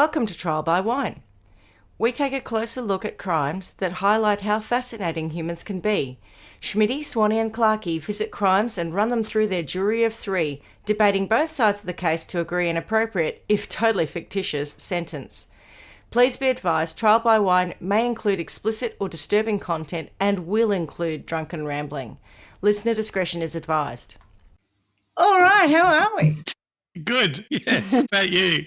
Welcome to Trial by Wine. We take a closer look at crimes that highlight how fascinating humans can be. Schmitty, Swanee and Clarky visit crimes and run them through their jury of three, debating both sides of the case to agree an appropriate, if totally fictitious, sentence. Please be advised, Trial by Wine may include explicit or disturbing content and will include drunken rambling. Listener discretion is advised. All right, how are we? Good. Yes, about you.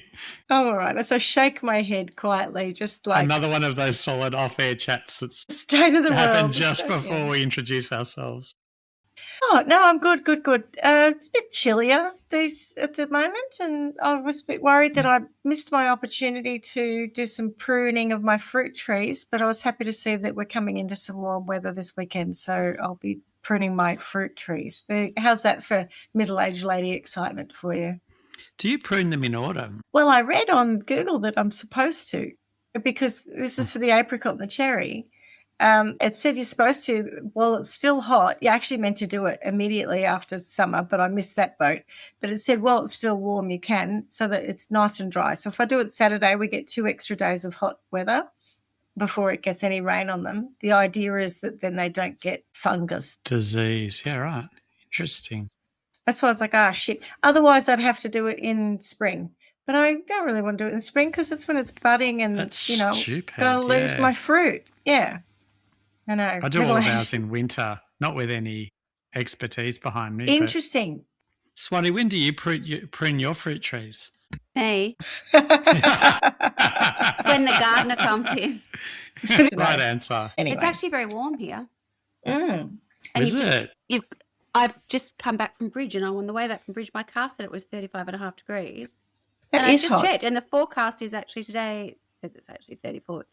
I'm all right. So I shake my head quietly, just like another one of those solid off-air chats that's state of the happened world. just before we introduce ourselves. Oh, no, I'm good. It's a bit chillier at the moment, and I was a bit worried that I'd missed my opportunity to do some pruning of my fruit trees, but I was happy to see that we're coming into some warm weather this weekend, so I'll be pruning my fruit trees. How's that for middle-aged lady excitement for you? Do you prune them in autumn? Well, I read on Google that I'm supposed to, because this is for the apricot and the cherry. It said you're supposed to, while it's still hot. You're actually meant to do it immediately after summer, but I missed that boat. But it said while it's still warm, you can, so that it's nice and dry. So if I do it Saturday, we get 2 extra days of hot weather before it gets any rain on them. The idea is that then they don't get fungus. Disease. Yeah, right. Interesting. That's why I was like, shit. Otherwise, I'd have to do it in spring. But I don't really want to do it in spring because that's when it's budding and, that's stupid, going to lose my fruit. Yeah. I know. I do all of ours in winter, not with any expertise behind me. Interesting. Swanee, when do you prune your fruit trees? Me. When the gardener comes here. Right answer. Anyway. It's actually very warm here. Mm. And is it? I've just come back from Bridge, and on the way back from Bridge, my car said it was 35.5 degrees. That and is I just hot. checked, and the forecast is actually today, it's actually 34,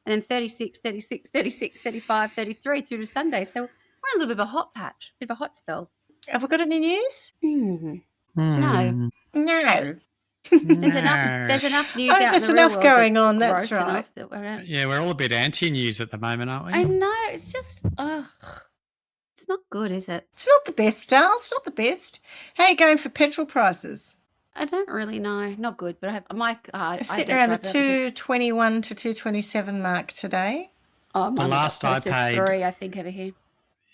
and then 36, 36, 36, 35, 33 through to Sunday. So we're in a little bit of a hot patch, a bit of a hot spell. Have we got any news? No. No. There's enough news out in the there's real enough world going on, that's right. Yeah, we're all a bit anti-news at the moment, aren't we? I know, it's just, it's not good, is it? It's not the best, Dal. It's not the best. How are you going for petrol prices? I don't really know. Not good, but I'm sitting around the 221 to 227 mark today. Oh, the last I paid, 3, I think, over here.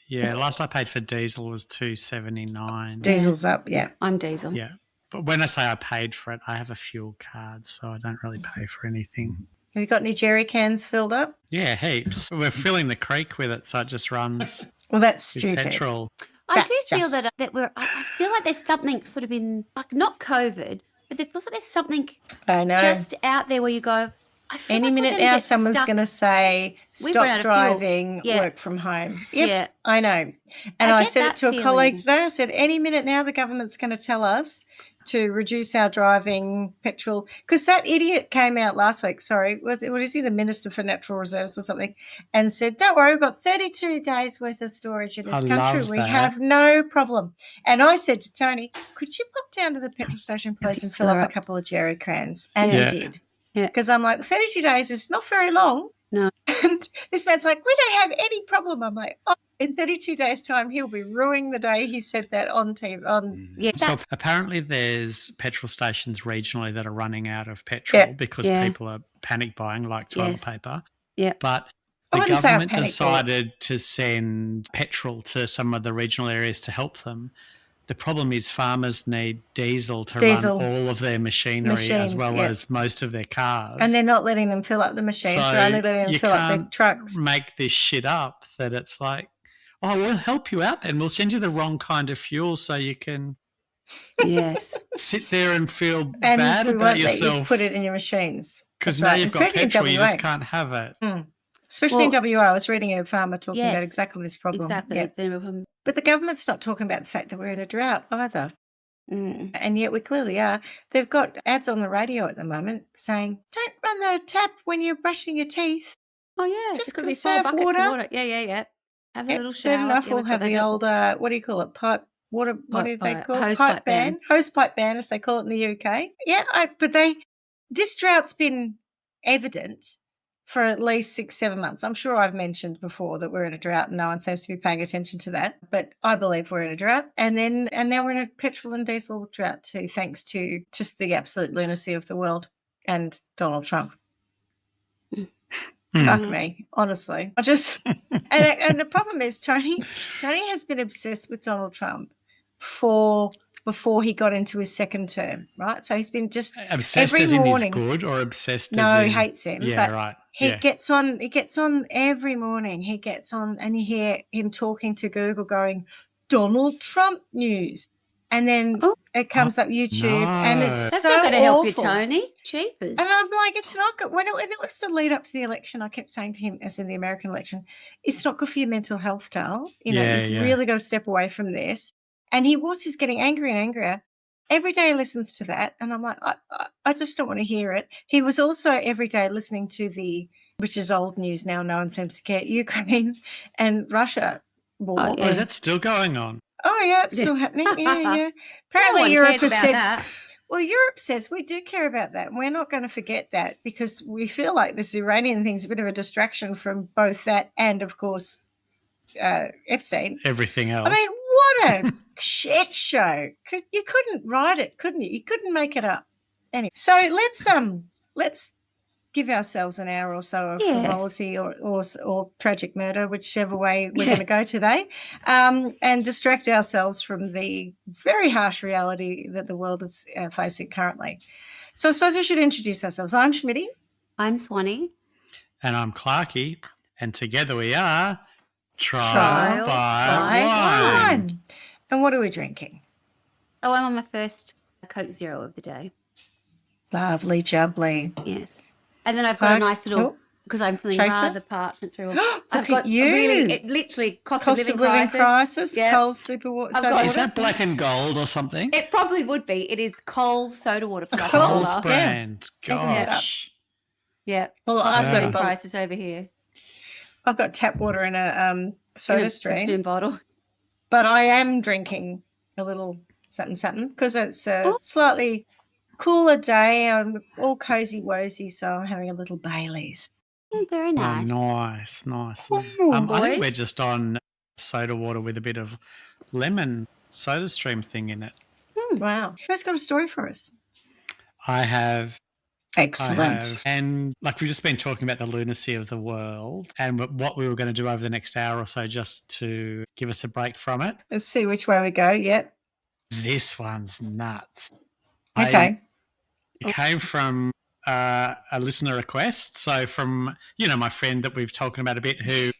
Yeah, last I paid for diesel was 279. Diesel's up, yeah. I'm diesel. Yeah, but when I say I paid for it, I have a fuel card, so I don't really pay for anything. Have you got any jerry cans filled up? Yeah, heaps. We're filling the creek with it, so it just runs. Well, that's stupid. Petrol. I do feel that I feel like there's something sort of in, like, not COVID, but it feels like there's something just out there where you go, I feel any like minute now someone's going to say, stop driving, work from home. Yep, yeah. I know. And I said it to a colleague today. I said, any minute now the government's going to tell us to reduce our driving petrol. Because that idiot came out last week, what is he, the Minister for Natural Reserves or something, and said, don't worry, we've got 32 days worth of storage in this country. We have no problem. And I said to Tony, could you pop down to the petrol station, please, and fill up a couple of jerry cans? And he did. Because I'm like, 32 days is not very long. No. And this man's like, we don't have any problem. I'm like, in 32 days' time, he'll be ruining the day he said that on TV. So apparently there's petrol stations regionally that are running out of petrol because people are panic buying like toilet paper. Yeah. But the government decided to send petrol to some of the regional areas to help them. The problem is farmers need diesel to run all of their machinery as well as most of their cars. And they're not letting them fill up the machines. So they're only letting them fill up their trucks. Make this shit up that it's like, oh, we'll help you out then. We'll send you the wrong kind of fuel so you can sit there and feel bad about yourself. You put it in your machines. Because now you've got petrol, you just can't have it. Especially in WA. I was reading a farmer talking about exactly this problem. Exactly. It's been a problem. But the government's not talking about the fact that we're in a drought either. And yet we clearly are. They've got ads on the radio at the moment saying, don't run the tap when you're brushing your teeth. Oh, yeah. Just could be 4 buckets of water. Yeah. Have a little shower. Soon enough, we'll have the old, what do you call it, pipe, water, what do they call it? Pipe ban. Hose pipe ban, as they call it in the UK. Yeah, but this drought's been evident for at least 6-7 months. I'm sure I've mentioned before that we're in a drought and no one seems to be paying attention to that, but I believe we're in a drought. And now we're in a petrol and diesel drought too, thanks to just the absolute lunacy of the world. and Donald Trump. Fuck me, honestly. I just and the problem is Tony has been obsessed with Donald Trump before he got into his second term, right? So he's been just obsessed every as morning. In he's good, or obsessed no, as in he hates him. Yeah, but right. He gets on every morning. He gets on and you hear him talking to Google going, Donald Trump news. And then it comes up YouTube and it's That's so not going to help you, awful. Tony. Cheapers. And I'm like, it's not good. When it was the lead up to the election, I kept saying to him, as in the American election, it's not good for your mental health, Dale. You've really got to step away from this. And he was getting angrier and angrier. Every day he listens to that. And I'm like, I just don't want to hear it. He was also every day listening to which is old news now, no one seems to care, Ukraine and Russia war. Is that still going on? Oh, yeah, it's still happening. Yeah. Apparently no one Europe cares has about said that. Well, Europe says we do care about that. We're not going to forget that because we feel like this Iranian thing's a bit of a distraction from both that and, of course, Epstein. Everything else. I mean, what a shit show. You couldn't write it, couldn't you? You couldn't make it up. Anyway, so let's give ourselves an hour or so of frivolity or tragic murder, whichever way we're going to go today, and distract ourselves from the very harsh reality that the world is facing currently. So I suppose we should introduce ourselves. I'm Schmitty. I'm Swanee. And I'm Clarky. And together we are Trial by Wine. And what are we drinking? Oh, I'm on my first Coke Zero of the day. Lovely jubbly. Yes. And then I've got a nice little, because I'm feeling rather parched. I've got literally cost of living crisis. Yep. Coles soda water. Is that black and gold or something? It probably would be. It is Coles soda water. Coles brand. Gosh. Yeah. Well, I've got a crisis over here. I've got tap water in a soda stream bottle. But I am drinking a little something because it's a slightly cooler day. I'm all cozy wozy, so I'm having a little Baileys. Oh, very nice. Nice. Ooh, I think we're just on soda water with a bit of lemon soda stream thing in it. Wow. Who's got a story for us? I have. Excellent. And we've just been talking about the lunacy of the world and what we were going to do over the next hour or so just to give us a break from it. Let's see which way we go. Yep. This one's nuts. Okay. It came from a listener request. So from, my friend that we've talked about a bit who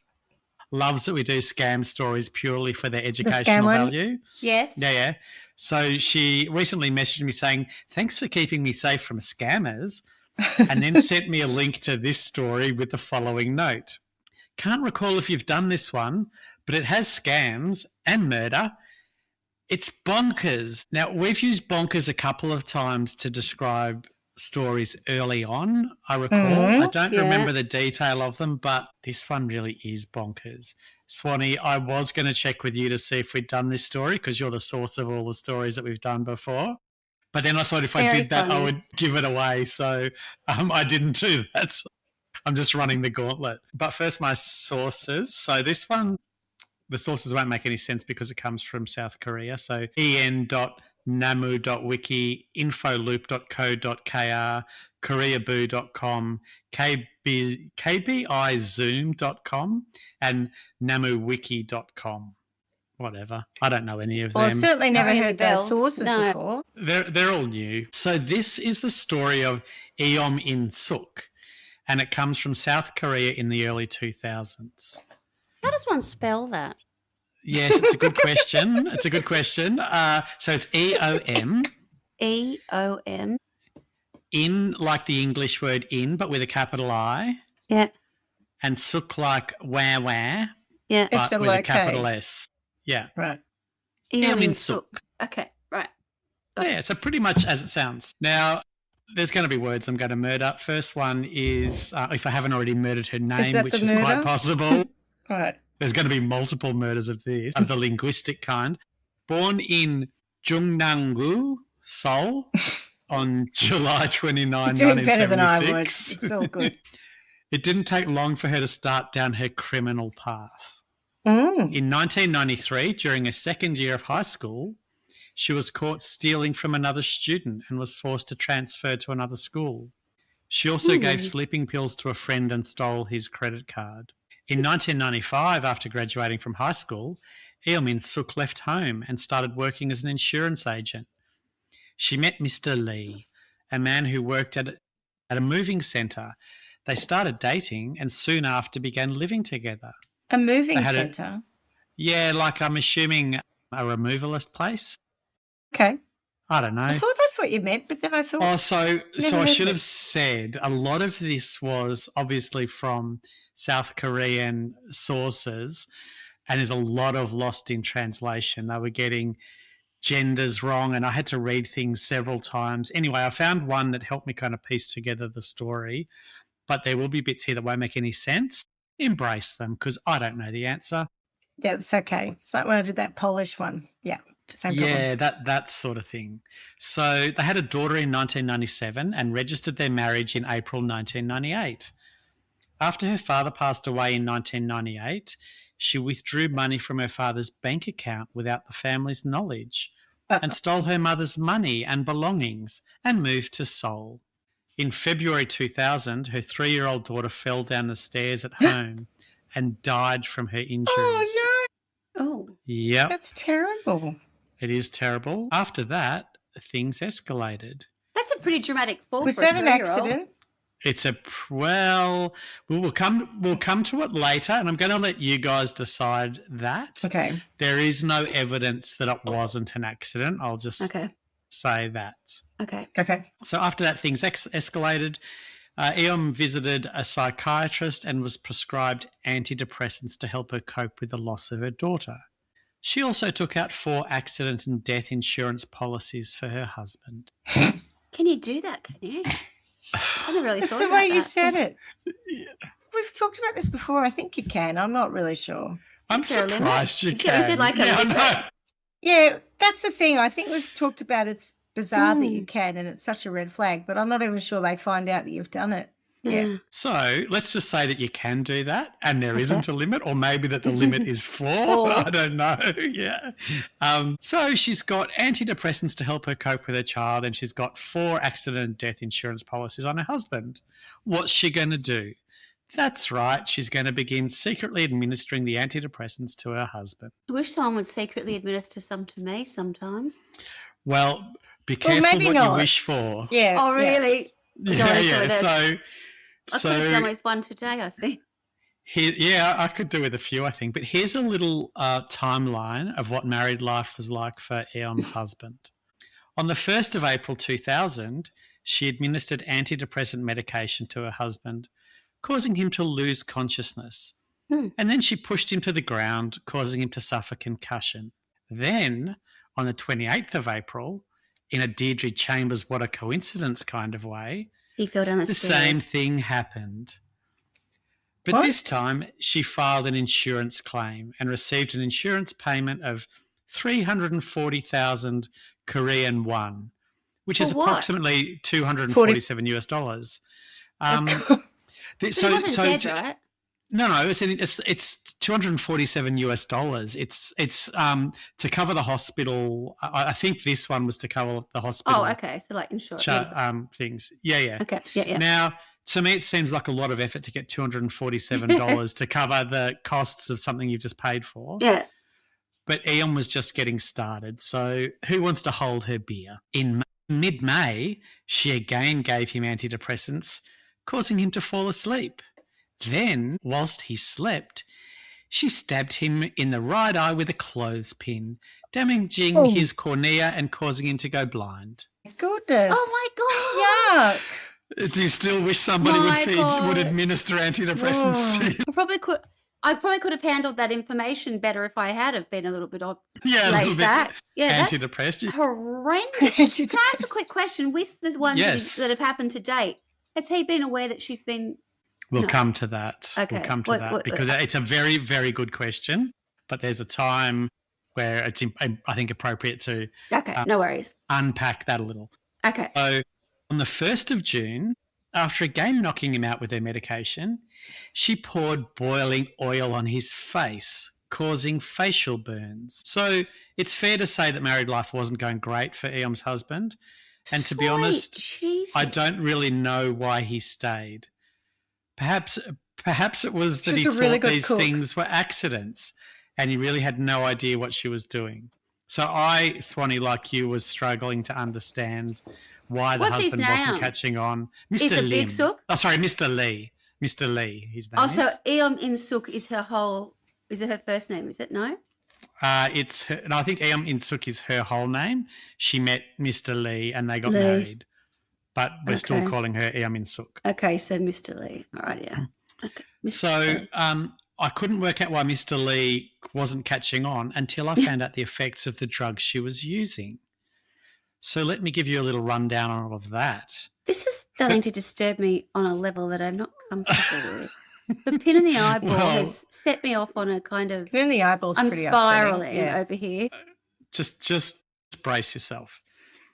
loves that we do scam stories purely for their educational value. Yes. Yeah. So she recently messaged me saying, thanks for keeping me safe from scammers, and then sent me a link to this story with the following note. Can't recall if you've done this one, but it has scams and murder. It's bonkers. Now, we've used bonkers a couple of times to describe stories early on, I recall. I don't remember the detail of them, but this one really is bonkers. Swanee, I was going to check with you to see if we'd done this story because you're the source of all the stories that we've done before. But then I thought if I did that, I would give it away. So I didn't do that. So I'm just running the gauntlet. But first, my sources. So this one, the sources won't make any sense because it comes from South Korea. So en.namu.wiki, infoloop.co.kr, koreaboo.com, kbizoom.com, and namuwiki.com. Whatever. I don't know any of them. I've certainly never heard those sources before. They're all new. So this is the story of Eom In-suk, and it comes from South Korea in the early 2000s. How does one spell that? Yes, it's a good question. So it's EOM. EOM. In like the English word in, but with a capital I. Yeah. And suk like wah. Yeah. But with a capital S. Yeah. Right. Eom In-suk. Okay, right. Yeah, so pretty much as it sounds. Now, there's going to be words I'm going to murder. First one is, if I haven't already murdered her name, which is quite possible. Right. There's going to be multiple murders of this, of the linguistic kind. Born in Jungnam-gu, Seoul, on July 29, 1976. You're doing better than I would. It's all good. It didn't take long for her to start down her criminal path. In 1993, during her second year of high school, she was caught stealing from another student and was forced to transfer to another school. She also gave sleeping pills to a friend and stole his credit card. In 1995, after graduating from high school, Eom In-suk left home and started working as an insurance agent. She met Mr. Lee, a man who worked at a moving centre. They started dating and soon after began living together. A moving centre? Yeah, like I'm assuming a removalist place. Okay. I don't know. I thought that's what you meant, but then I thought... Oh, so I should have said a lot of this was obviously from South Korean sources, and there's a lot of lost in translation. They were getting genders wrong, and I had to read things several times. Anyway, I found one that helped me kind of piece together the story, but there will be bits here that won't make any sense. Embrace them, because I don't know the answer. Yeah, it's okay. It's like when I did that Polish one. Yeah. Yeah, that sort of thing. So they had a daughter in 1997 and registered their marriage in April 1998. After her father passed away in 1998, she withdrew money from her father's bank account without the family's knowledge and stole her mother's money and belongings and moved to Seoul. In February 2000, her 3-year-old daughter fell down the stairs at home and died from her injuries. Oh, no. Oh. Yep. That's terrible. It is terrible. After that, things escalated. That's a pretty dramatic fall. Was that an accident? It's we'll come to it later, and I'm going to let you guys decide that. Okay. There is no evidence that it wasn't an accident. I'll just say that. Okay. Okay. So after that, things escalated. Eom visited a psychiatrist and was prescribed antidepressants to help her cope with the loss of her daughter. She also took out 4 accident and death insurance policies for her husband. Can you do that, can you? I never really thought about that. That's the way you said it. We've talked about this before. I think you can. I'm not really sure. I'm surprised you can. Is it like a limit? Yeah, that's the thing. I think we've talked about it's bizarre that you can, and it's such a red flag, but I'm not even sure they find out that you've done it. Yeah. So let's just say that you can do that and there isn't a limit, or maybe that the limit is 4. I don't know. Yeah. So she's got antidepressants to help her cope with her child, and she's got 4 accident and death insurance policies on her husband. What's she going to do? That's right. She's going to begin secretly administering the antidepressants to her husband. I wish someone would secretly administer some to me sometimes. Well, be careful what you wish for. Yeah. Oh, really? Yeah. I could have done with one today, I think. I could do with a few, I think. But here's a little timeline of what married life was like for Eom's husband. On the 1st of April 2000, she administered antidepressant medication to her husband, causing him to lose consciousness. And then she pushed him to the ground, causing him to suffer concussion. Then, on the 28th of April, in a Deirdre Chambers what a coincidence kind of way, he fell down the stairs. The same thing happened. But this time she filed an insurance claim and received an insurance payment of 340,000 Korean won, which is approximately $247 US. So he wasn't dead, right? No, it's 247 US dollars. It's to cover the hospital. I think this one was to cover the hospital. Oh, okay. So like insurance things. Yeah. Okay. Yeah. Now, to me, it seems like a lot of effort to get $247 to cover the costs of something you've just paid for. Yeah. But Eom was just getting started. So who wants to hold her beer? In mid-May, she again gave him antidepressants, causing him to fall asleep. Then, whilst he slept, she stabbed him in the right eye with a clothespin, damaging his cornea and causing him to go blind. Goodness. Oh, my God. Yuck. Do you still wish somebody would administer antidepressants to you? I probably could have handled that information better if I had have been a little bit laid back. Yeah, antidepressed. That's horrendous. Can I ask a quick question? With the ones that have happened to date, has he been aware that she's been... We'll come to that. Okay. We'll come to that because it's a very, very good question, but there's a time where it's, I think, appropriate to no worries. Unpack that a little. Okay. So on the 1st of June, after again knocking him out with her medication, she poured boiling oil on his face, causing facial burns. So it's fair to say that married life wasn't going great for Eom's husband, And to be honest, I don't really know why he stayed. Perhaps it was that he thought these things were accidents and he really had no idea what she was doing. So I, Swanee, like you, was struggling to understand why the husband wasn't catching on. Mr. Lim. Big Suk? Oh, sorry, Mr. Lee. Mr. Lee, his name is. So Eom In-suk is is it her first name, is it? No? It's her, no, I think Eom In-suk is her whole name. She met Mr. Lee and they got married. But we're still calling her Eom In-suk. Okay, so Mr. Lee. All right, yeah. Okay. So I couldn't work out why Mr. Lee wasn't catching on until I found out the effects of the drugs she was using. So let me give you a little rundown on all of that. This is starting to disturb me on a level that I'm not comfortable with. The pin in the eyeball has set me off on a kind of... Pin in the eyeball's pretty spiraling over here. Just brace yourself.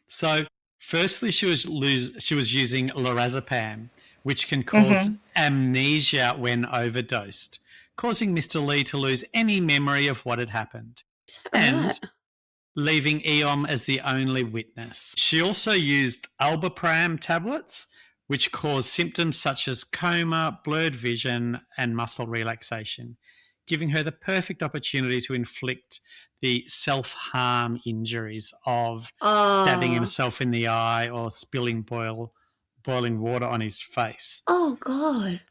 So firstly, she was using lorazepam, which can cause amnesia when overdosed, causing Mr. Lee to lose any memory of what had happened. And leaving Eom as the only witness. She also used albuterol tablets, which cause symptoms such as coma, blurred vision, and muscle relaxation, giving her the perfect opportunity to inflict the self-harm injuries of stabbing himself in the eye or spilling boiling water on his face. Oh, God.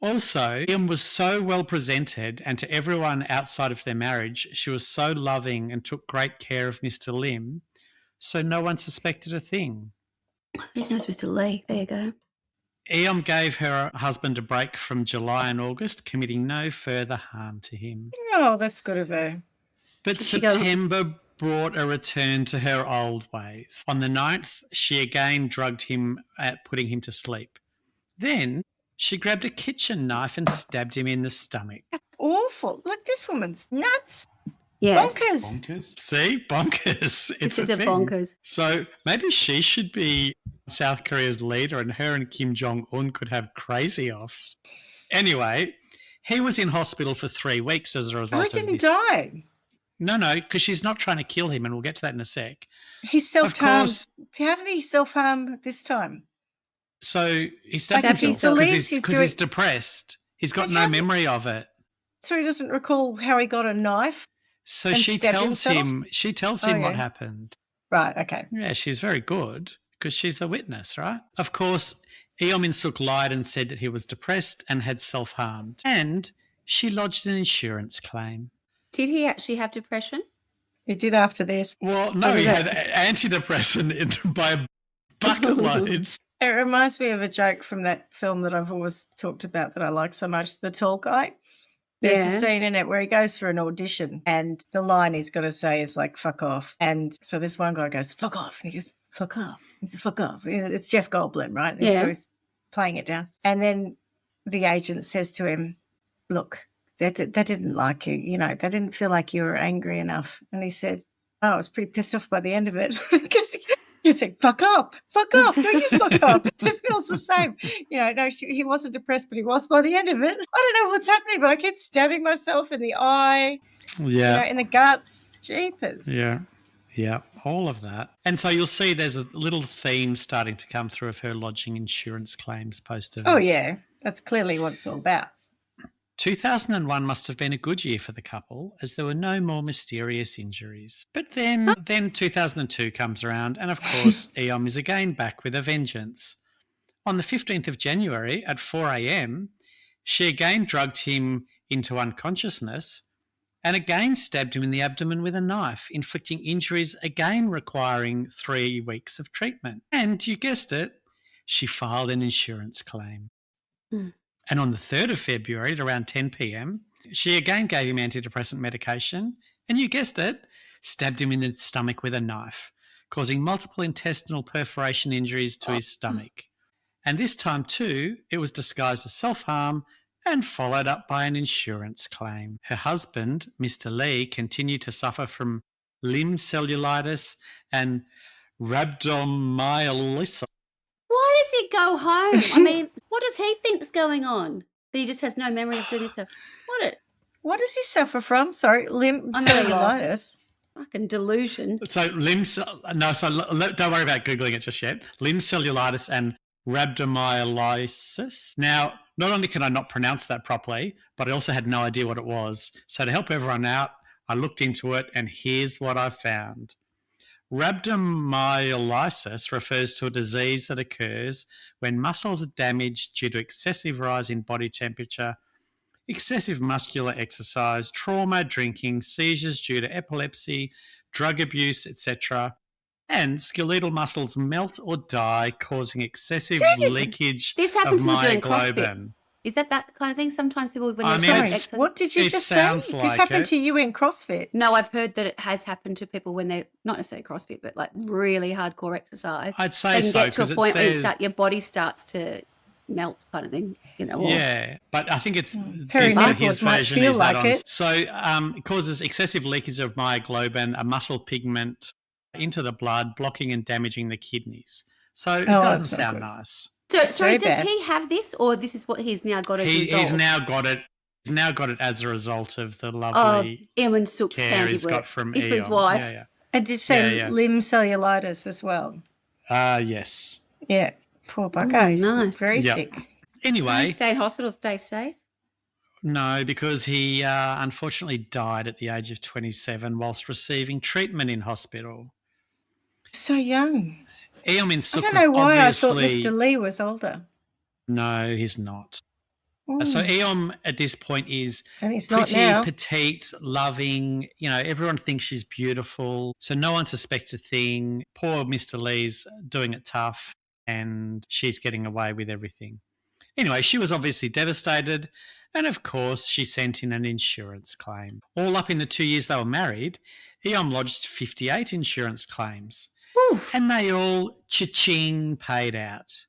Also, Eom was so well presented, and to everyone outside of their marriage, she was so loving and took great care of Mr. Lim, so no one suspected a thing. His name's Mr. Lee. There you go. Eom gave her husband a break from July and August, committing no further harm to him. Oh, that's good of her. But September brought a return to her old ways. On the 9th, she again drugged him at putting him to sleep. Then she grabbed a kitchen knife and stabbed him in the stomach. That's awful. Look, this woman's nuts. Yes. Bonkers. See? Bonkers. It's a bonkers. So maybe she should be South Korea's leader and her and Kim Jong-un could have crazy-offs. Anyway, he was in hospital for 3 weeks as a result of this. Oh, he didn't die. No, because she's not trying to kill him, and we'll get to that in a sec. He self-harmed. How did he self-harm this time? So he stabbed himself because he's depressed. He's got no memory of it. So he doesn't recall how he got a knife? So she tells him what happened. Right, okay. Yeah, she's very good because she's the witness, right? Of course, Eom In-suk lied and said that he was depressed and had self-harmed. And she lodged an insurance claim. Did he actually have depression? He did after this. Well, no, he had antidepressant by bucket loads. It reminds me of a joke from that film that I've always talked about that I like so much, The Tall Guy. There's a scene in it where he goes for an audition and the line he's got to say is like, fuck off. And so this one guy goes, fuck off. And he goes, fuck off. He says, fuck off. It's Jeff Goldblum, right? And so he's playing it down. And then the agent says to him, look, they didn't like you. You know, they didn't feel like you were angry enough. And he said, oh, I was pretty pissed off by the end of it. Because you said, fuck off. No, you fuck off. It feels the same. You know, no, he wasn't depressed, but he was by the end of it. I don't know what's happening, but I keep stabbing myself in the eye, in the guts. Jeepers. Yeah, all of that. And so you'll see there's a little theme starting to come through of her lodging insurance claims post-event. Oh, yeah. That's clearly what it's all about. 2001 must have been a good year for the couple as there were no more mysterious injuries. But then 2002 comes around and, of course, Eom is again back with a vengeance. On the 15th of January at 4 a.m, she again drugged him into unconsciousness and again stabbed him in the abdomen with a knife, inflicting injuries again requiring 3 weeks of treatment. And you guessed it, she filed an insurance claim. And on the 3rd of February at around 10 p.m, she again gave him antidepressant medication and, you guessed it, stabbed him in the stomach with a knife, causing multiple intestinal perforation injuries to his stomach. And this time too, it was disguised as self-harm and followed up by an insurance claim. Her husband, Mr. Lee, continued to suffer from limb cellulitis and rhabdomyolysis. Why does he go home? I mean, what does he think's going on? That he just has no memory of doing stuff. What does he suffer from? Sorry, limb cellulitis. Fucking delusion. So don't worry about Googling it just yet. Limb cellulitis and rhabdomyolysis. Now, not only can I not pronounce that properly, but I also had no idea what it was. So to help everyone out, I looked into it, and here's what I found. Rhabdomyolysis refers to a disease that occurs when muscles are damaged due to excessive rise in body temperature, excessive muscular exercise, trauma, drinking, seizures due to epilepsy, drug abuse, etc., and skeletal muscles melt or die, causing excessive leakage of myoglobin. Is that kind of thing? Sometimes people, when what did you just say? This happened to you in CrossFit. No, I've heard that it has happened to people when they're not necessarily CrossFit, but like really hardcore exercise. I'd say so. They can get to a point where your body starts to melt, kind of thing. Yeah, but I think it's his version is that So it causes excessive leakage of myoglobin, a muscle pigment, into the blood, blocking and damaging the kidneys. So it doesn't sound nice. So, sorry, does he have this, or this is what he's now got as a result? He's now got it. He's now got it as a result of the lovely Eom In-suk's care he's got from Eom. For his wife. Yeah. And did you say limb cellulitis as well? Yes. Yeah, poor bugger. He's very sick. Anyway, stay in hospital, stay safe. No, because he unfortunately died at the age of 27 whilst receiving treatment in hospital. So young. Eom In-suk I don't know why I thought Mr. Lee was older. No, he's not. So Eom at this point is pretty petite, loving. Everyone thinks she's beautiful. So no one suspects a thing. Poor Mr. Lee's doing it tough, and she's getting away with everything. Anyway, she was obviously devastated, and of course she sent in an insurance claim. All up in the 2 years they were married, Eom lodged 58 insurance claims. Oof. And they all cha-ching paid out.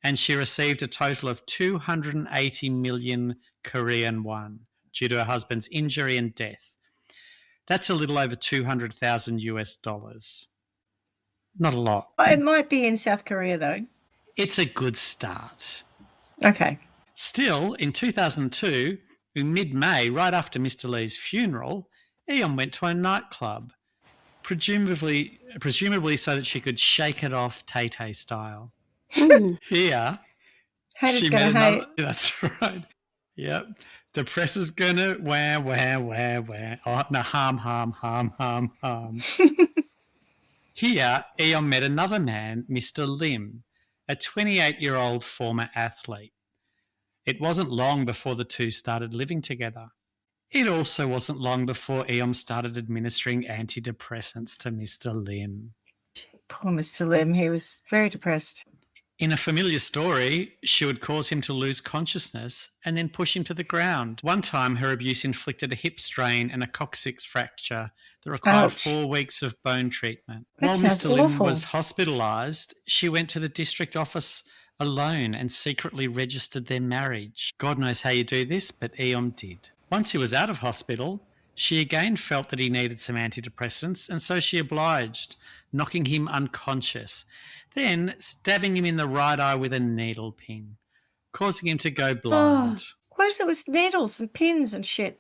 And she received a total of 280 million Korean won due to her husband's injury and death. That's a little over $200,000. Not a lot. It might be in South Korea, though. It's a good start. Okay. Still, in 2002, in mid-May, right after Mr. Lee's funeral, Eom went to a nightclub, presumably so that she could shake it off Tay-Tay style. Here, haters gonna hate. That's right. Yep. The press is gonna wah. Oh no, harm. Here, Eom met another man, Mr. Lim, a 28-year-old former athlete. It wasn't long before the two started living together. It also wasn't long before Eom started administering antidepressants to Mr. Lim. Poor Mr. Lim, he was very depressed. In a familiar story, she would cause him to lose consciousness and then push him to the ground. One time, her abuse inflicted a hip strain and a coccyx fracture that required 4 weeks of bone treatment. While Mr. Lim was hospitalised, she went to the district office alone and secretly registered their marriage. God knows how you do this, but Eom did. Once he was out of hospital, she again felt that he needed some antidepressants, and so she obliged, knocking him unconscious, then stabbing him in the right eye with a needle pin, causing him to go blind. What is it with needles and pins and shit?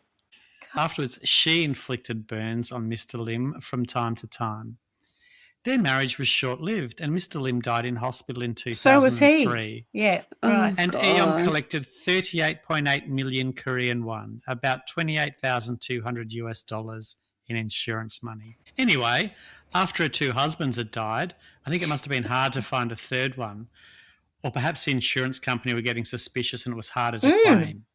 Afterwards, she inflicted burns on Mr. Lim from time to time. Their marriage was short-lived, and Mr. Lim died in hospital in 2003. So was he. Yeah, right. And Eom collected 38.8 million Korean won, about $28,200 in insurance money. Anyway, after her 2 husbands had died, I think it must have been hard to find a third one, or perhaps the insurance company were getting suspicious and it was harder to claim.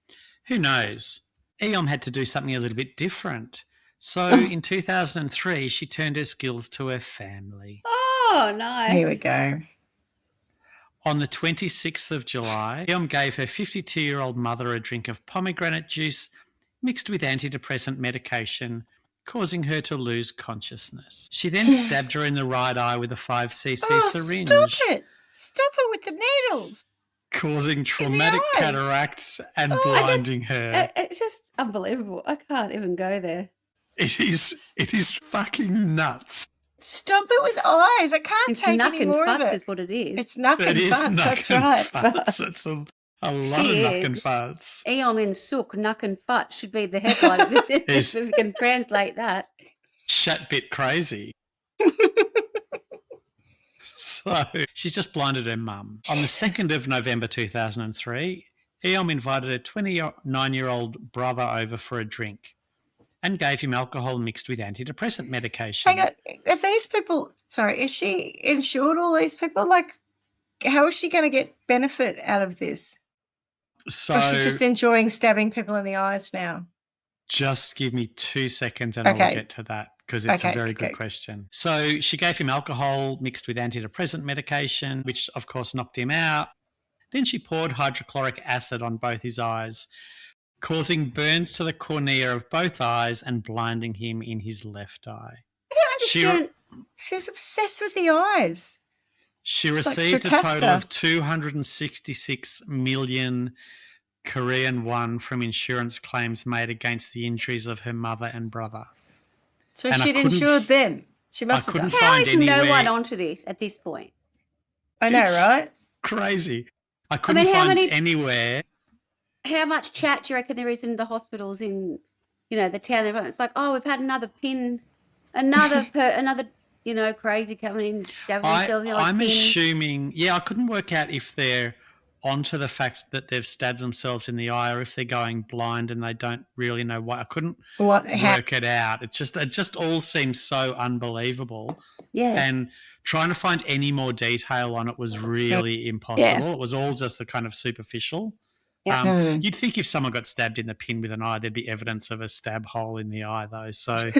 Who knows? Eom had to do something a little bit different. So in 2003, she turned her skills to her family. Oh, nice. Here we go. On the 26th of July, Eom gave her 52-year-old mother a drink of pomegranate juice mixed with antidepressant medication, causing her to lose consciousness. She then stabbed her in the right eye with a 5cc syringe. Stop it. Stop it with the needles. Causing traumatic cataracts and blinding her. It's just unbelievable. I can't even go there. It is fucking nuts. Stop it with eyes. I can't take any more of it. It's knuck and futz is what it is. It's knuck and futz, that's right. It's a lot of knuck and futz. Eom In-suk, knuck and futz should be the headline. Just if we can translate that. shat bit crazy. So she's just blinded her mum. On the 2nd of November 2003, Eom invited her 29-year-old brother over for a drink and gave him alcohol mixed with antidepressant medication. Hang on, are these people, sorry, is she insured, all these people? Like, how is she going to get benefit out of this? So, or is she just enjoying stabbing people in the eyes now? Just give me 2 seconds and I'll get to that because it's a very good question. So she gave him alcohol mixed with antidepressant medication, which of course knocked him out. Then she poured hydrochloric acid on both his eyes, causing burns to the cornea of both eyes and blinding him in his left eye. I don't understand. She was obsessed with the eyes. She received a total of 266 million Korean won from insurance claims made against the injuries of her mother and brother. So she'd insured them. She must have done. How is no one onto this at this point? I know, right? Crazy. I couldn't find anywhere. How much chat do you reckon there is in the hospitals in, the town? It's like, oh, we've had another pin, another crazy coming in. I'm assuming, I couldn't work out if they're onto the fact that they've stabbed themselves in the eye or if they're going blind and they don't really know why. I couldn't work it out. It just all seems so unbelievable. Yeah. And trying to find any more detail on it was really impossible. Yeah. It was all just the kind of superficial. Yeah. You'd think if someone got stabbed in the pin with an eye, there'd be evidence of a stab hole in the eye, though. So,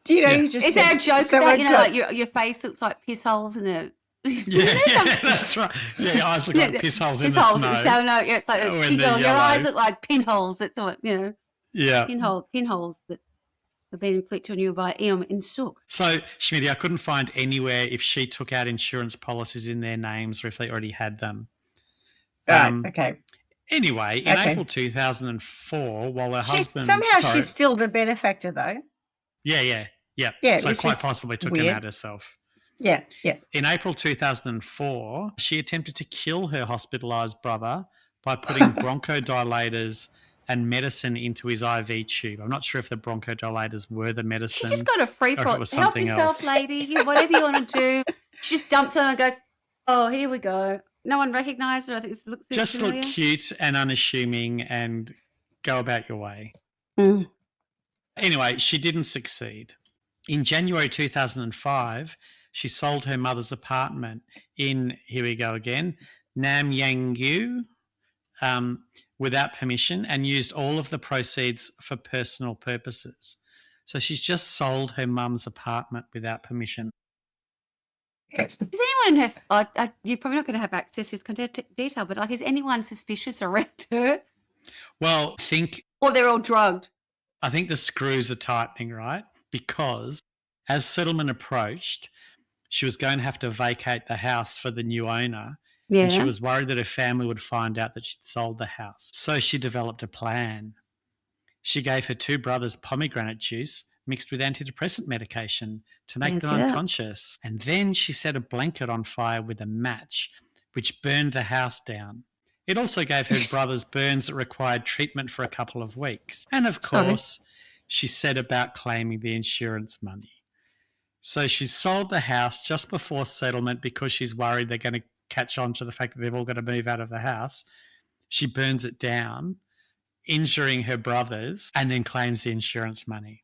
do you know? You just is there a joke about like your face looks like piss holes in the? Yeah, that's right. Yeah, your eyes look like piss holes in the snow. So no, it's like your eyes look like pinholes. That's what Yeah, pinholes that have been inflicted on you by Eom In-suk. So, Schmitty, I couldn't find anywhere if she took out insurance policies in their names or if they already had them. Right. Okay. Anyway, in April 2004, while her husband... She's still the benefactor, though. Yeah. So quite possibly took him out herself. Yeah. In April 2004, she attempted to kill her hospitalised brother by putting bronchodilators and medicine into his IV tube. I'm not sure if the bronchodilators were the medicine. She just got a free for it. Help yourself, lady. Whatever you want to do. She just dumps on and goes, oh, here we go. No one recognised her. I think this looks just familiar. Look cute and unassuming and go about your way. Anyway, she didn't succeed. In January 2005, she sold her mother's apartment in, here we go again, Namyangyu, without permission and used all of the proceeds for personal purposes. So she's just sold her mum's apartment without permission. Is anyone in her... you're probably not going to have access to this detail, but is anyone suspicious around her? Well, or they're all drugged. I think the screws are tightening, right? Because as settlement approached, she was going to have to vacate the house for the new owner. Yeah. And she was worried that her family would find out that she'd sold the house. So she developed a plan. She gave her 2 brothers pomegranate juice mixed with antidepressant medication to make them unconscious. And then she set a blanket on fire with a match, which burned the house down. It also gave her brothers burns that required treatment for a couple of weeks. And, of course, she set about claiming the insurance money. So she sold the house just before settlement because she's worried they're going to catch on to the fact that they've all got to move out of the house. She burns it down, injuring her brothers, and then claims the insurance money.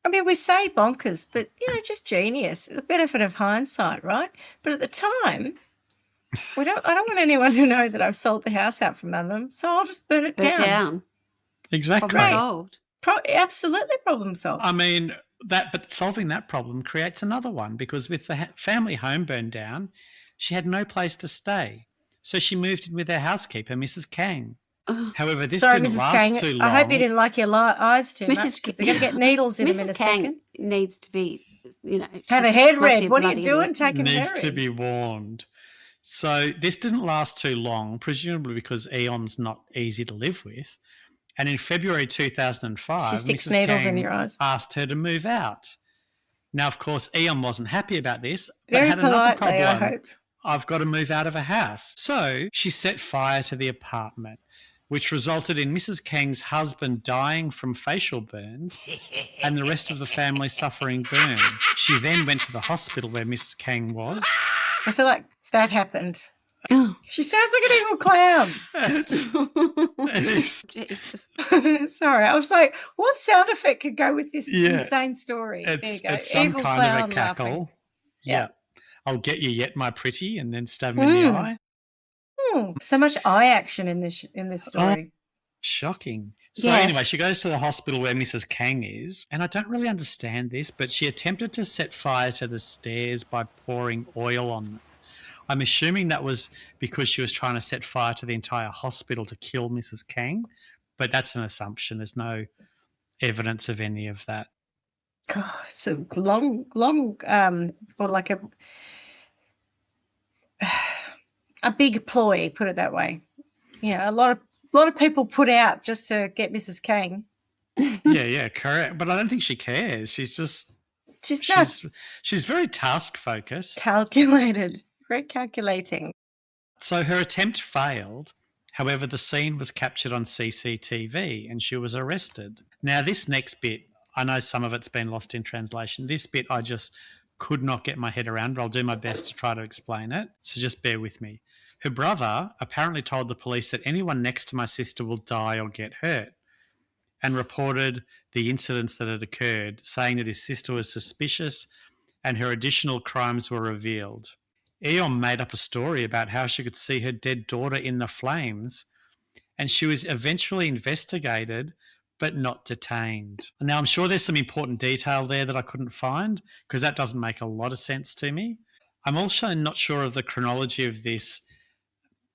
I mean, we say bonkers, but, just genius. The benefit of hindsight, right? But at the time, I don't want anyone to know that I've sold the house out from under them, so I'll just burn it down. Exactly. Problem solved. Absolutely problem solved. I mean, but solving that problem creates another one because with the family home burned down, she had no place to stay. So she moved in with her housekeeper, Mrs. Kang. However, this didn't Mrs. last Kang, too long. I hope you didn't like your eyes too much because they're going to get needles in them in a second. Mrs. Kang needs to be, have a head read. What are you doing taking her Needs to be warned. So this didn't last too long, presumably because Eom's not easy to live with. And in February 2005, Mrs. Kang asked her to move out. Now, of course, Eom wasn't happy about this, but had another problem. I hope. I've got to move out of a house. So she set fire to the apartment, which resulted in Mrs. Kang's husband dying from facial burns and the rest of the family suffering burns. She then went to the hospital where Mrs. Kang was. I feel like that happened. Oh. She sounds like an evil clown. It is. Sorry, I was like, what sound effect could go with this insane story? It's some evil kind clown of a cackle. laughing. Yeah. I'll get you yet, my pretty, and then stab him in the eye. So much eye action in this story. Shocking. So anyway, she goes to the hospital where Mrs. Kang is, and I don't really understand this, but she attempted to set fire to the stairs by pouring oil on them. I'm assuming that was because she was trying to set fire to the entire hospital to kill Mrs. Kang, but that's an assumption. There's no evidence of any of that. God, it's a long, or like a big ploy, put it that way. A lot of people put out just to get Mrs. Kang. Yeah, correct. But I don't think she cares. She's nuts. She's very task focused, calculated. Very calculating. So her attempt failed. However, the scene was captured on CCTV and she was arrested. Now, this next bit, I know some of it's been lost in translation. This bit I just could not get my head around, but I'll do my best to try to explain it. So just bear with me. Her brother apparently told the police that anyone next to my sister will die or get hurt, and reported the incidents that had occurred, saying that his sister was suspicious and her additional crimes were revealed. Eom made up a story about how she could see her dead daughter in the flames, and she was eventually investigated but not detained. Now, I'm sure there's some important detail there that I couldn't find because that doesn't make a lot of sense to me. I'm also not sure of the chronology of this,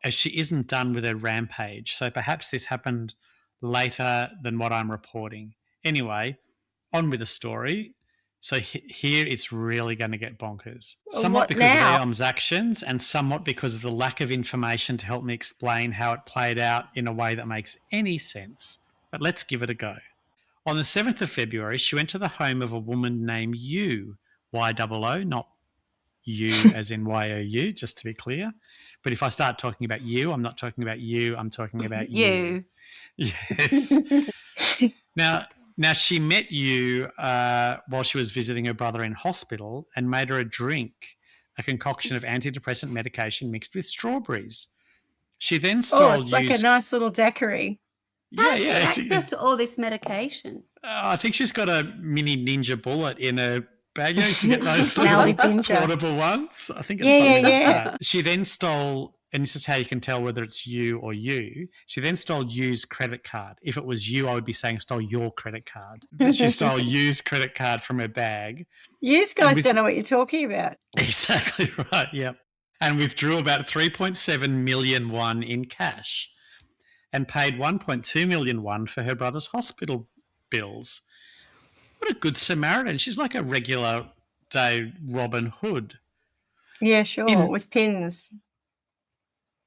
as she isn't done with her rampage, so perhaps this happened later than what I'm reporting. Anyway, on with the story. So here it's really going to get bonkers. Somewhat because of Eom's actions and somewhat because of the lack of information to help me explain how it played out in a way that makes any sense. But let's give it a go. On the 7th of February, she went to the home of a woman named Yu, Y-O-O, not you as in Y-O-U, just to be clear. But if I start talking about you, I'm not talking about you, I'm talking about you. Yes. Now, she met you while she was visiting her brother in hospital and made her a drink, a concoction of antidepressant medication mixed with strawberries. She then stole it's like a nice little daiquiri. How she access to all this medication? I think she's got a mini ninja bullet in her bag. You can get those little portable ones. I think it's something like that. She then stole, and this is how you can tell whether it's you or you, she then stole Yu's credit card. If it was you, I would be saying stole your credit card. But she stole Yu's credit card from her bag. You guys don't know what you're talking about. Exactly right, yep. And withdrew about 3.7 million won in cash and paid 1.2 million won for her brother's hospital bills. What a good Samaritan. She's like a regular day Robin Hood. Yeah, sure, with pins.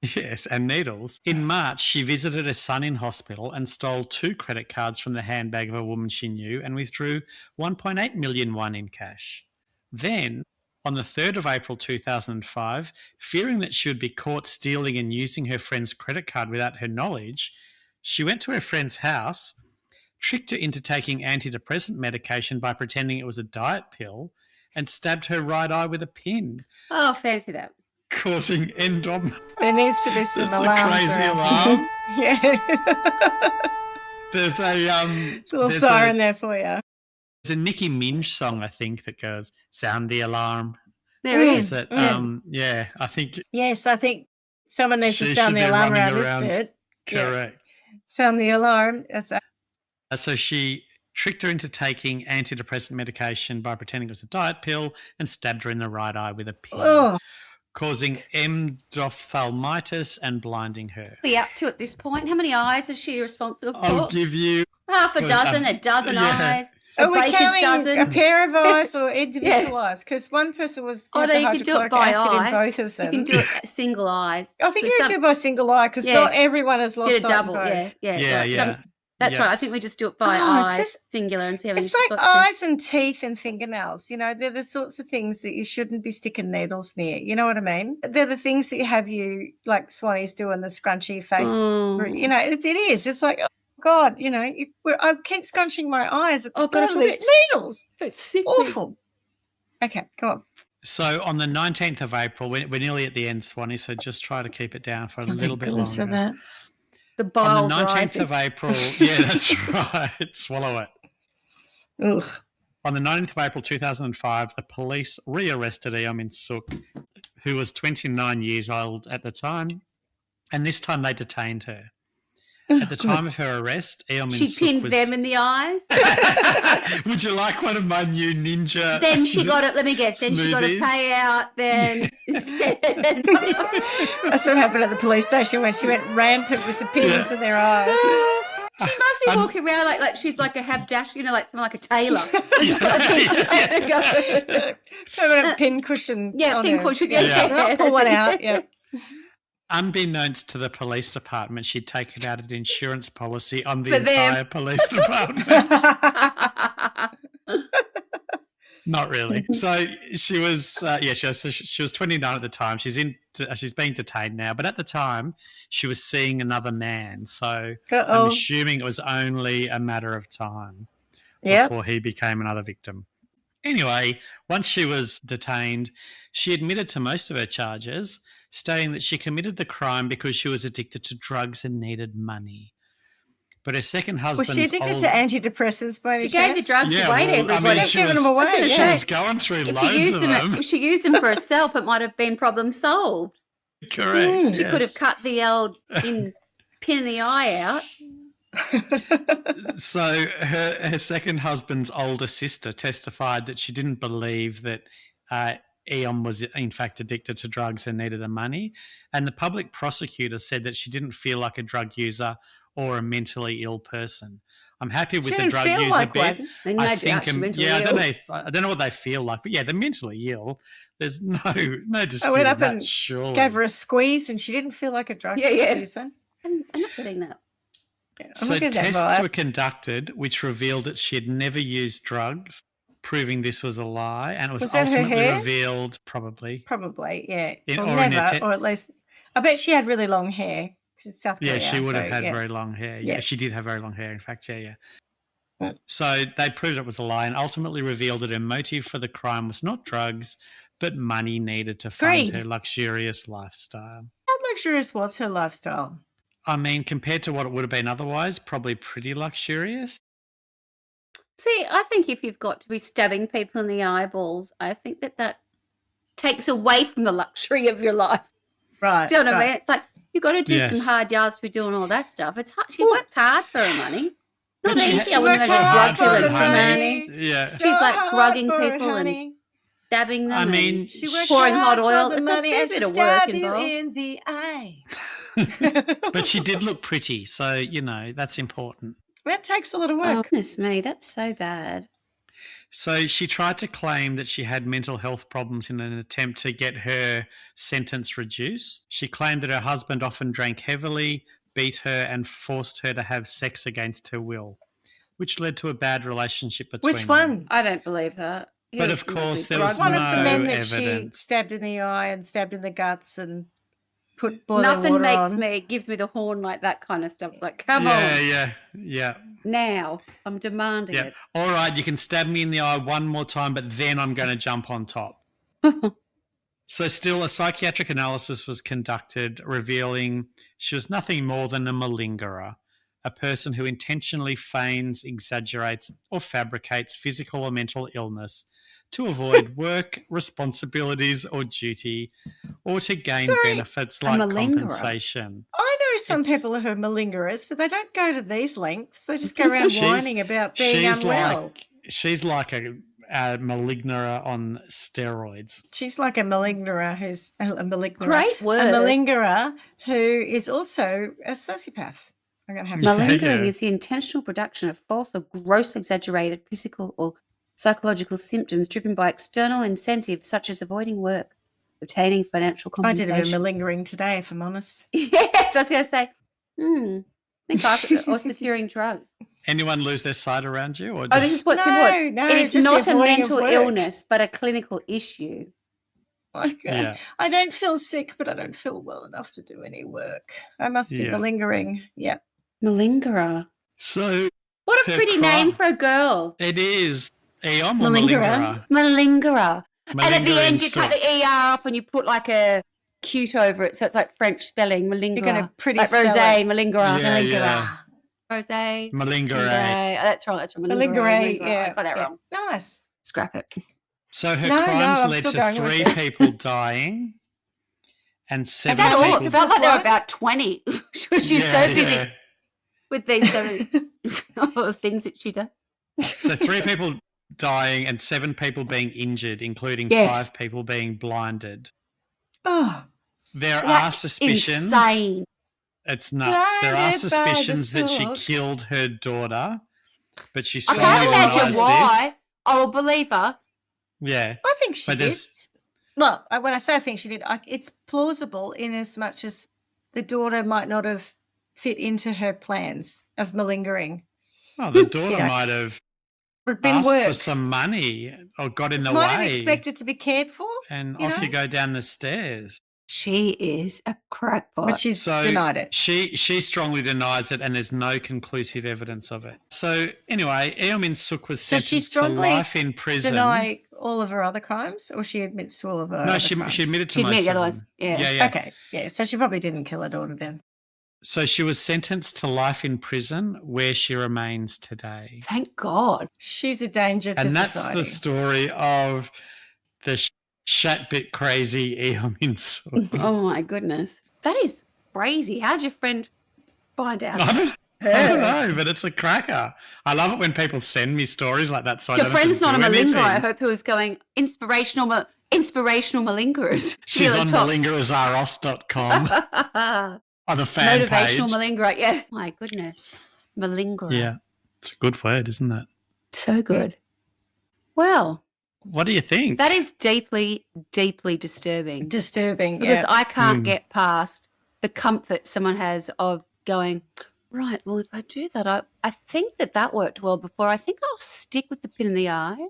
Yes, and needles. In March, she visited her son in hospital and stole 2 credit cards from the handbag of a woman she knew and withdrew 1.8 million won in cash. Then, on the 3rd of April 2005, fearing that she would be caught stealing and using her friend's credit card without her knowledge, she went to her friend's house, tricked her into taking antidepressant medication by pretending it was a diet pill, and stabbed her right eye with a pin. Oh, fancy that. Causing There needs to be some alarms. That's a crazy alarm. Yeah. There's a little siren there for you. There's a Nicki Minaj song, I think, that goes, sound the alarm. There is. That, yeah, I think. Yes, I think someone needs to sound the alarm around this bit. Correct. Yeah. Sound the alarm. So she tricked her into taking antidepressant medication by pretending it was a diet pill and stabbed her in the right eye with a pin, causing endophthalmitis and blinding her. What are you up to at this point? How many eyes is she responsible for? I'll give you half a dozen, a dozen eyes. Are we counting a pair of eyes or individual eyes? Because one person was had the hydrochloric acid in both of them. You can do it single eyes. I think you can do it by single eye because not everyone has lost sight in both. Yeah. That's right. I think we just do it by eyes, singular, and see how many. It's like eyes and teeth and fingernails. You know, they're the sorts of things that you shouldn't be sticking needles near. You know what I mean? They're the things that have you, like Swanee's doing, the scrunchy face. You know, it is. It's like, oh, God, you know, I keep scrunching my eyes at the thought of these needles. It's awful. Okay, go on. So on the 19th of April, we're nearly at the end, Swanee, so just try to keep it down for a little bit longer. For that. The bile's on the 19th rising. of April, yeah, that's right. Swallow it. Ugh. On the 19th of April 2005, the police rearrested Eom In-suk, who was 29 years old at the time, and this time they detained her. At the time of her arrest, Eom In-suk She pinned them in the eyes. Would you like one of my new ninja? Then she got it. Let me guess. Then she got a payout. Then that's what happened at the police station when she went rampant with the pins in their eyes. She must be walking around like she's like a habdash, you know, like someone like a tailor. Permanent pin cushion. Yeah, pin cushion. Yeah. Pull one out. Yeah. Unbeknownst to the police department, she'd taken out an insurance policy on the entire police department. Not really. So she was, she was 29 at the time. She's being detained now, but at the time she was seeing another man. So I'm assuming it was only a matter of time before he became another victim. Anyway, once she was detained, she admitted to most of her charges, stating that she committed the crime because she was addicted to drugs and needed money. But her second husband... Was she addicted to antidepressants by any chance? She gave the drugs away to everybody. She was going through loads of them. If she used them for herself, it might have been problem solved. Correct. She could have cut the old pin in the eye out. So her second husband's older sister testified that she didn't believe that Eom was in fact addicted to drugs and needed the money. And the public prosecutor said that she didn't feel like a drug user or a mentally ill person. I'm happy with the drug user bit. I think, I don't know what they feel like, but yeah, they're mentally ill. There's no dispute. I went up and surely. Gave her a squeeze, and she didn't feel like a drug user. I'm not getting that. Yeah, so tests were conducted, which revealed that she had never used drugs, proving this was a lie, and it was ultimately revealed probably, yeah, or at least I bet she had really long hair. She's South Korea, she would have had very long hair. Yeah, she did have very long hair. In fact, yeah. So they proved it was a lie and ultimately revealed that her motive for the crime was not drugs, but money needed to fund her luxurious lifestyle. How luxurious was her lifestyle? I mean, compared to what it would have been otherwise, probably pretty luxurious. See, I think if you've got to be stabbing people in the eyeballs, I think that takes away from the luxury of your life. Right. Do you know what I mean? It's like you've got to do some hard yards to be doing all that stuff. It's hard. She works hard for her money. It's not easy. I wouldn't have drug for money. Yeah. She's like drugging people and stabbing them. I mean, she works pouring hot oil. For the money and she stab you in the eye. But she did look pretty, so, you know, that's important. That takes a lot of work. Oh, goodness me, that's so bad. So she tried to claim that she had mental health problems in an attempt to get her sentence reduced. She claimed that her husband often drank heavily, beat her, and forced her to have sex against her will, which led to a bad relationship between them. Which one? I don't believe that. But of course, there was one no of the men that evidence. she stabbed in the eye and stabbed in the guts and put boiling Nothing water makes on. me, gives me the horn like that kind of stuff. It's like, come on. Yeah. Now, I'm demanding it. All right, you can stab me in the eye one more time, but then I'm going to jump on top. So still, a psychiatric analysis was conducted revealing she was nothing more than a malingerer, a person who intentionally feigns, exaggerates, or fabricates physical or mental illness to avoid work, responsibilities, or duty, or to gain benefits like compensation. I know some people who are malingerers, but they don't go to these lengths. They just go around whining about being unwell. She's like a malingerer on steroids. She's like a malingerer who's a malingerer. Great word. A malingerer who is also a sociopath. I'm going to have Malingering is the intentional production of false or gross exaggerated physical or psychological symptoms driven by external incentives such as avoiding work, obtaining financial compensation. I did a bit of malingering today, if I'm honest. Yes, I was going to say, Or securing drugs. Anyone lose their sight around you? Or this is what's important. No, it is not a mental illness, but a clinical issue. Okay. Yeah. I don't feel sick, but I don't feel well enough to do any work. I must be malingering. Yeah. Malingerer. So what a pretty name for a girl. It is. Eom or malingerer? Malingerer. And at the end you cut the ER off and you put like a cute over it, so it's like French spelling, malingerer. You're going to pretty like rosé, malingerer. Yeah, malingerer. Rosé. Malingerer. Oh, that's right. Malingerer. Yeah. I got that wrong. Nice. Scrap it. So her crimes led to 3 people dying and 7 people. It felt like there were about 20. She's so busy with these things that she does. So 3 people dying and 7 people being injured, including 5 people being blinded. Oh, there are suspicions. Insane. It's nuts. There are suspicions that she killed her daughter, but she strongly denies this. I can't imagine why. I will believe her. Yeah. I think she did. Well, when I say I think she did, it's plausible in as much as the daughter might not have fit into her plans of malingering. Oh, the daughter might have asked for some money or got in the way. Might have expected to be cared for. And off you go down the stairs. She is a crackpot. But she's denied it. She strongly denies it and there's no conclusive evidence of it. So anyway, Eom In-suk was sentenced to life in prison. Deny all of her other crimes, or she admits to all of her other crimes? She admitted to most of them. Yeah. Okay, yeah. So she probably didn't kill her daughter then. So she was sentenced to life in prison where she remains today. Thank God. She's a danger to society. And that's the story of the shat bit crazy Eom In-suk. Oh my goodness. That is crazy. How'd your friend find out? I don't know, but it's a cracker. I love it when people send me stories like that. So your friend's not a malingerer, I hope, who is going inspirational malingerers. She's on malingerersros.com on the fan Motivational page. Malingerer, yeah. My goodness. Malingerer. Yeah, it's a good word, isn't it? So good. Well, what do you think? that is deeply, deeply disturbing. Because I can't get past the comfort someone has of going, right, well, if I do that, I think that worked well before. I think I'll stick with the pin in the eye.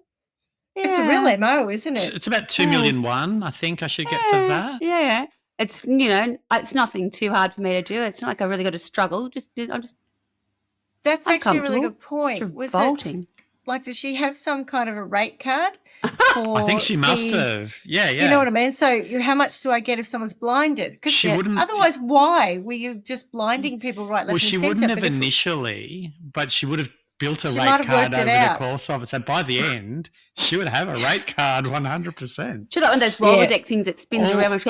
Yeah. It's a real MO, isn't it? It's about 2 million won, I think I should get for that. Yeah. It's, it's nothing too hard for me to do. It's not like I really got to struggle. That's actually a really good point. It's revolting. Like, does she have some kind of a rate card? I think she must have. Yeah. You know what I mean? So how much do I get if someone's blinded? Because she wouldn't. Otherwise, why were you just blinding people right, left, and centre? Well, she wouldn't have initially, but she would have built a rate card over the course of it. So by the end, she would have a rate card 100%. She got one of those Rolodex things that spins around. And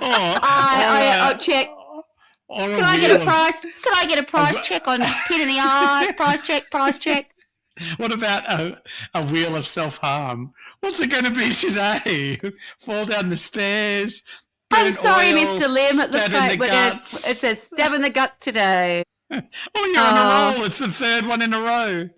I'll check. Can I get a price? Can I get a price check on pin in the eye? Price check. What about a wheel of self-harm? What's it going to be today? Fall down the stairs? I'm sorry, Mr. Lim. It looks like it says stab in the guts today. Oh, you're on a roll. It's the 3rd one in a row.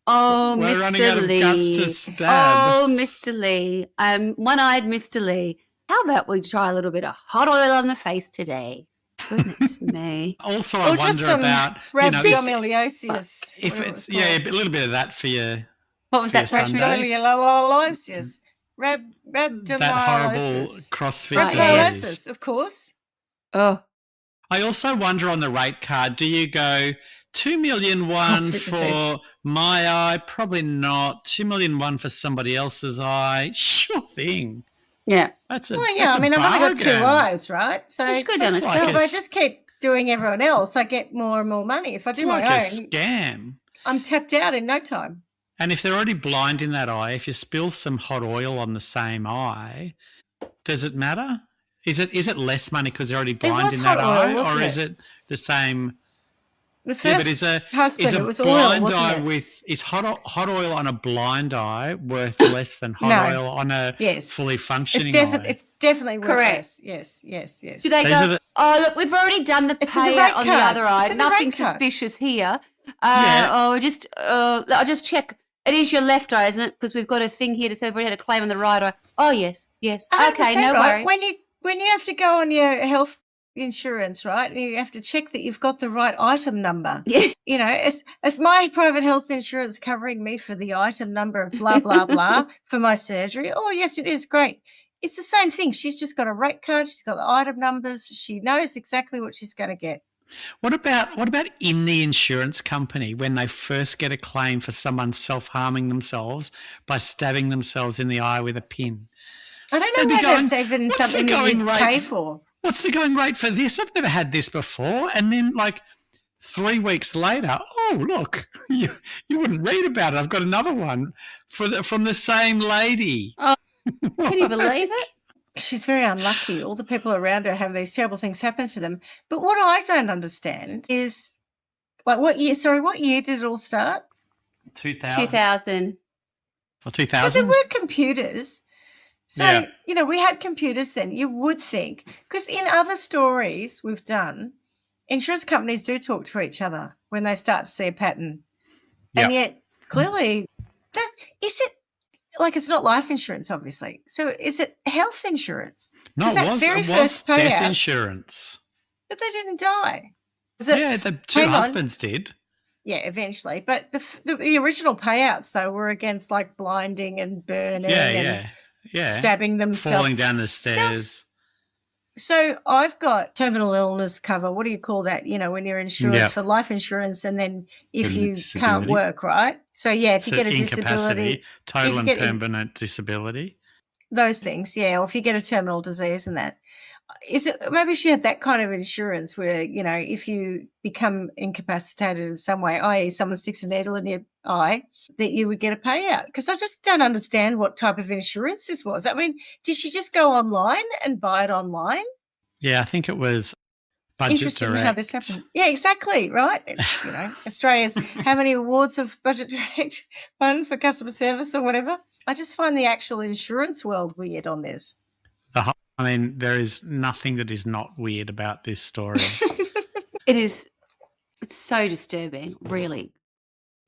Oh, We're Mr. running out of Lee. guts to stab. Oh, Mr. Lee. One-eyed Mr. Lee. How about we try a little bit of hot oil on the face today? Goodness me. Also, I wonder about rhabdomyolysis. If it's a little bit of that for you. What was that? Rhabdomyolysis. Rhabdomyolysis. That horrible CrossFit disease, of course. Oh. I also wonder on the rate card, do you go 2 million won for my eye? Probably not. 2 million won for somebody else's eye. Sure thing. Yeah. That's a I mean, I've only got 2 eyes, right? So she's good on herself. If I just keep doing everyone else, I get more and more money. If I do my own, a scam. I'm tapped out in no time. And if they're already blind in that eye, if you spill some hot oil on the same eye, does it matter? Is it less money because they're already blind in that eye, or is it the same? The first husband, it was oil, wasn't it? Is hot oil on a blind eye worth less than hot oil on a fully functioning eye? It's definitely worth less. Yes. Do they go, look, we've already done the payout on the other eye. Nothing suspicious here. I'll just check. It is your left eye, isn't it? Because we've got a thing here to say everybody had a claim on the right eye. Oh, yes. Okay, no worries. When you have to go on your health insurance, right? And you have to check that you've got the right item number. Yeah. You know, as my private health insurance covering me for the item number of blah, blah, blah for my surgery. Oh, yes, it is. Great. It's the same thing. She's just got a rate card. She's got the item numbers. She knows exactly what she's going to get. What about in the insurance company when they first get a claim for someone self-harming themselves by stabbing themselves in the eye with a pin? I don't know whether that's even something that you pay for. What's the going rate for this? I've never had this before. And then, like, 3 weeks later, oh, look, you wouldn't read about it. I've got another one from the same lady. Oh, can you believe it? She's very unlucky. All the people around her have these terrible things happen to them. But what I don't understand is, like, what year did it all start? 2000. Or 2000? So there were computers. So, you know, we had computers then. You would think, because in other stories we've done, insurance companies do talk to each other when they start to see a pattern. Yep. And yet, clearly, it's not life insurance, obviously. So is it health insurance? No, it was death insurance. But they didn't die. The two husbands did. Yeah, eventually. But the original payouts, though, were against, like, blinding and burning and stabbing themselves. Falling down the stairs. So I've got terminal illness cover. What do you call that? You know, when you're insured for life insurance and then if you can't work, right? So, if you get a disability. Total and permanent disability. Those things, or if you get a terminal disease and that. Maybe she had that kind of insurance where, you know, if you become incapacitated in some way, i.e. someone sticks a needle in your eye, that you would get a payout. Because I just don't understand what type of insurance this was. I mean, did she just go online and buy it online? Yeah, I think it was Budget Interesting Direct. How this happened. Yeah, exactly, right? You know, Australia's how many awards of Budget Direct won for customer service or whatever? I just find the actual insurance world weird on this. I mean, there is nothing that is not weird about this story. It is. It's so disturbing, really.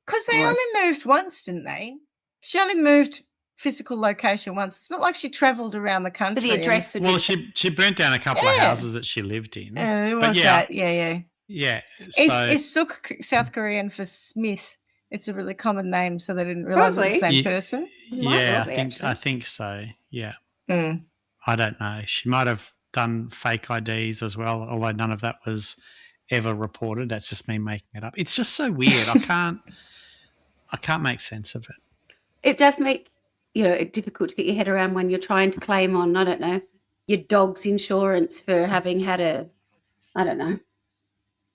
Because they only moved once, didn't they? She only moved physical location once. It's not like she travelled around the country. For the address. She burnt down a couple of houses that she lived in. It was that. Yeah. Is Suk South Korean for Smith? It's a really common name, so they didn't realise it was the same person. Yeah, I think so. Yeah. Mm. I don't know. She might have done fake IDs as well, although none of that was ever reported. That's just me making it up. It's just so weird. I can't make sense of it. It does make, it difficult to get your head around when you're trying to claim on, I don't know, your dog's insurance for having had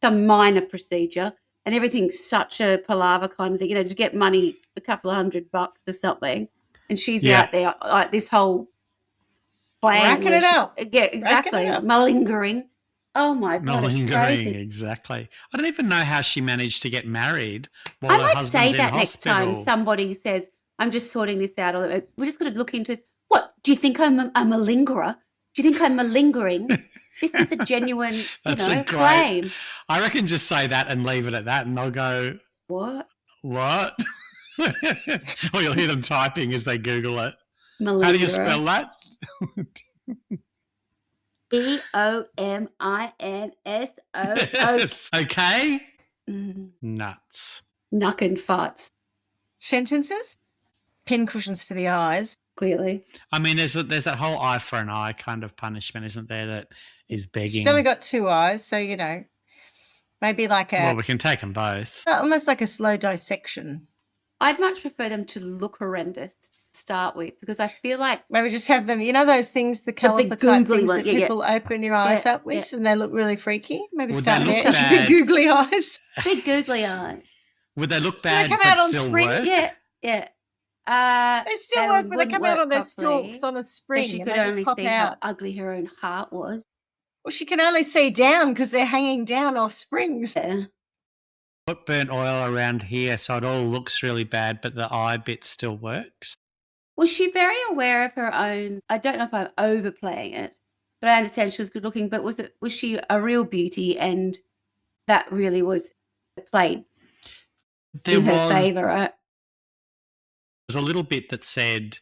some minor procedure, and everything's such a palaver kind of thing, to get money, a couple of $100 for something, and she's out there like this whole racking it out. Yeah, exactly. Malingering. Oh my God. Malingering, exactly. I don't even know how she managed to get married while I her might husband's say that in next hospital. time somebody says, I'm just sorting this out. Or we're just going to look into this. What? Do you think I'm a malingerer? Do you think I'm malingering? This is a genuine, claim. I reckon just say that and leave it at that, and they'll go, What? Or you'll hear them typing as they Google it. Malingerer. How do you spell that? EOMINSOO. Okay. Mm. Nuts. Nuck and farts. Sentences? Pin cushions to the eyes. Clearly. I mean, there's that whole eye for an eye kind of punishment, isn't there, that is begging. She's only got two eyes, so, maybe like Well, we can take them both. Almost like a slow dissection. I'd much prefer them to look horrendous to start with, because I feel like maybe just have them, those things, the caliper type things that people open your eyes up with and they look really freaky. Maybe start there. Big googly eyes. Big googly eyes. Would they look bad come out but on still springs? work? Yeah. They still work, but they come out on their stalks on a spring. So she and could they only just pop see out. how ugly her own heart was. Well, she can only see down because they're hanging down off springs. Yeah. Put burnt oil around here so it all looks really bad, but the eye bit still works. Was she very aware of her own? I don't know if I'm overplaying it, but I understand she was good looking. But was she a real beauty, and that really was played in her favour? Right? There's a little bit that said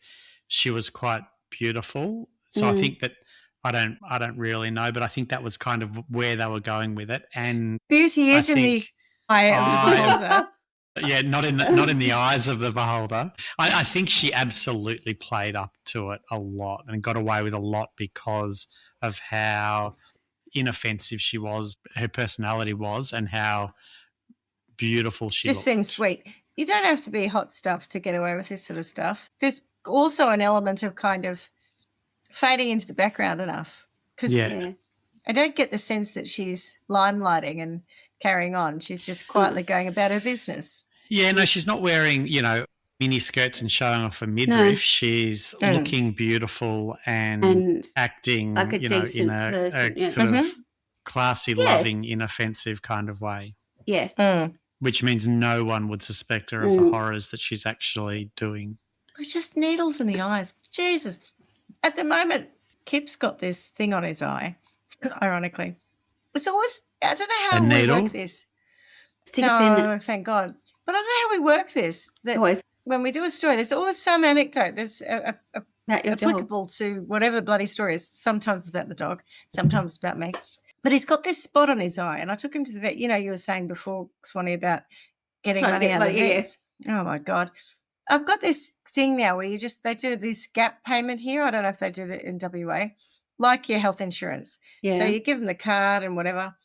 she was quite beautiful, so I think that I don't really know, but I think that was kind of where they were going with it. And beauty is in the eye of the beholder. Yeah, not in the eyes of the beholder. I think she absolutely played up to it a lot and got away with a lot because of how inoffensive she was, her personality was, and how beautiful she just looked. Seems sweet. You don't have to be hot stuff to get away with this sort of stuff. There's also an element of kind of fading into the background enough. Because I don't get the sense that she's limelighting and carrying on. She's just quietly going about her business. Yeah, no, she's not wearing, mini skirts and showing off her midriff. No. She's looking beautiful and acting, like a decent person. A sort of classy, loving, inoffensive kind of way. Yes. Which means no one would suspect her of the horrors that she's actually doing. We're just needles in the eyes. Jesus. At the moment, Kip's got this thing on his eye, ironically. It's always, I don't know how we work this. Stick a pin. No, thank God. But I don't know how we work this. That always. When we do a story, there's always some anecdote that's applicable to whatever the bloody story is. Sometimes it's about the dog, sometimes it's about me. But he's got this spot on his eye, and I took him to the vet. You were saying before, Swanee, about getting money out of the vets. Oh, my God. I've got this thing now where they do this gap payment here. I don't know if they do it in WA, like your health insurance. Yeah. So you give them the card and whatever.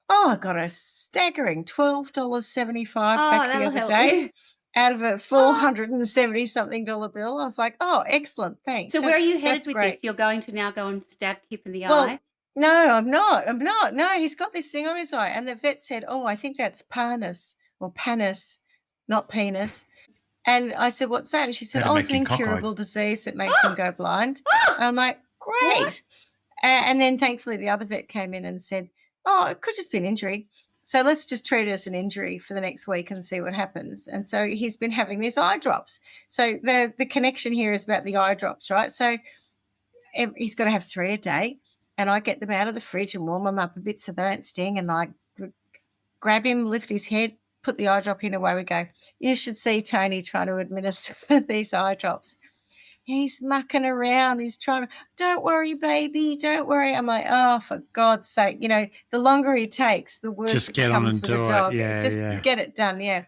Oh, I got a staggering $12.75 back the other day out of a $470-something bill. I was like, oh, excellent, thanks. So where are you headed with this? You're going to now go and stab Kip in the eye? No, I'm not. No, he's got this thing on his eye. And the vet said, oh, I think that's panis or panis, not penis. And I said, what's that? And she said, it's an incurable disease that makes him go blind. And I'm like, great. And then thankfully the other vet came in and said, oh, it could just be an injury. So let's just treat it as an injury for the next week and see what happens. And so he's been having these eye drops. So the connection here is about the eye drops, right? So he's got to have 3 a day. And I get them out of the fridge and warm them up a bit so they don't sting, and like grab him, lift his head, put the eye drop in, away we go. You should see Tony trying to administer these eye drops. He's mucking around. He's trying to, don't worry, baby, don't worry. I'm like, oh, for God's sake. The longer he takes, the worse just it get becomes on and for do the dog. it. Yeah, it's just get it done, yeah.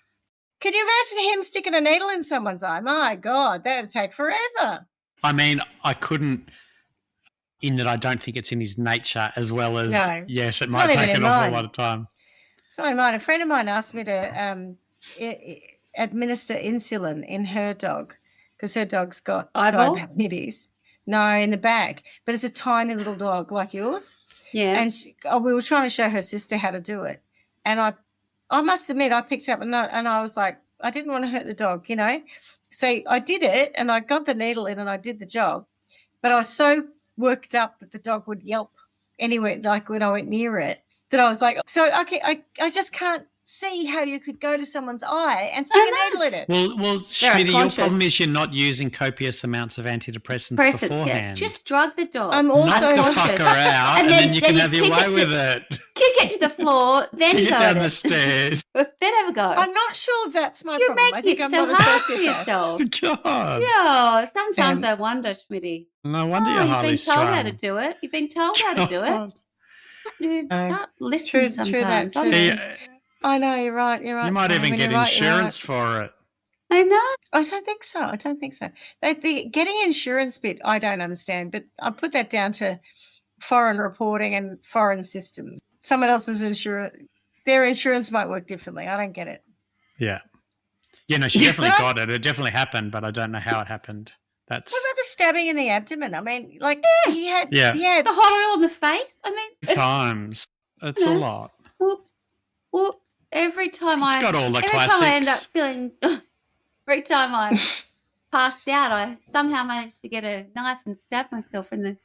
Can you imagine him sticking a needle in someone's eye? My God, that would take forever. I mean, I couldn't, in that I don't think it's in his nature, as well as, yes, it might take an awful lot of time. It's not in mine. A friend of mine asked me to administer insulin in her dog because her dog's got diabetes. No, in the back. But it's a tiny little dog like yours. Yeah. And we were trying to show her sister how to do it. And I must admit, I picked it up and I was like, I didn't want to hurt the dog, So I did it and I got the needle in and I did the job. But I was so worked up that the dog would yelp anywhere, like when I went near it, that I was like, so okay, I just can't see how you could go to someone's eye and stick a needle in it. Well, Schmitty, your problem is you're not using copious amounts of antidepressants beforehand. Yeah. Just drug the dog. I'm also knock the fucker out, and then you can have your way with it. Kick it to the floor, then kick go it down the stairs. Then have a go. I'm not sure that's my You're problem. making I think it I'm so not hard for yourself. God. Yeah, sometimes I wonder, Schmitty. No wonder you're highly strung. You've been told how to do it. You've been told how to do it. You can't listen sometimes. True that. I know, you're right. You might even get insurance for it. I know. I don't think so. The getting insurance bit, I don't understand, but I put that down to foreign reporting and foreign systems. Someone else's insurance, their insurance might work differently. I don't get it. Yeah. Yeah, no, she definitely got it. It definitely happened, but I don't know how it happened. What about the stabbing in the abdomen? I mean, like he had the hot oil in the face. I mean, times. It's a lot. Whoops. Every time it's got all the classics. Every time I end up feeling, every time I passed out, I somehow managed to get a knife and stab myself in the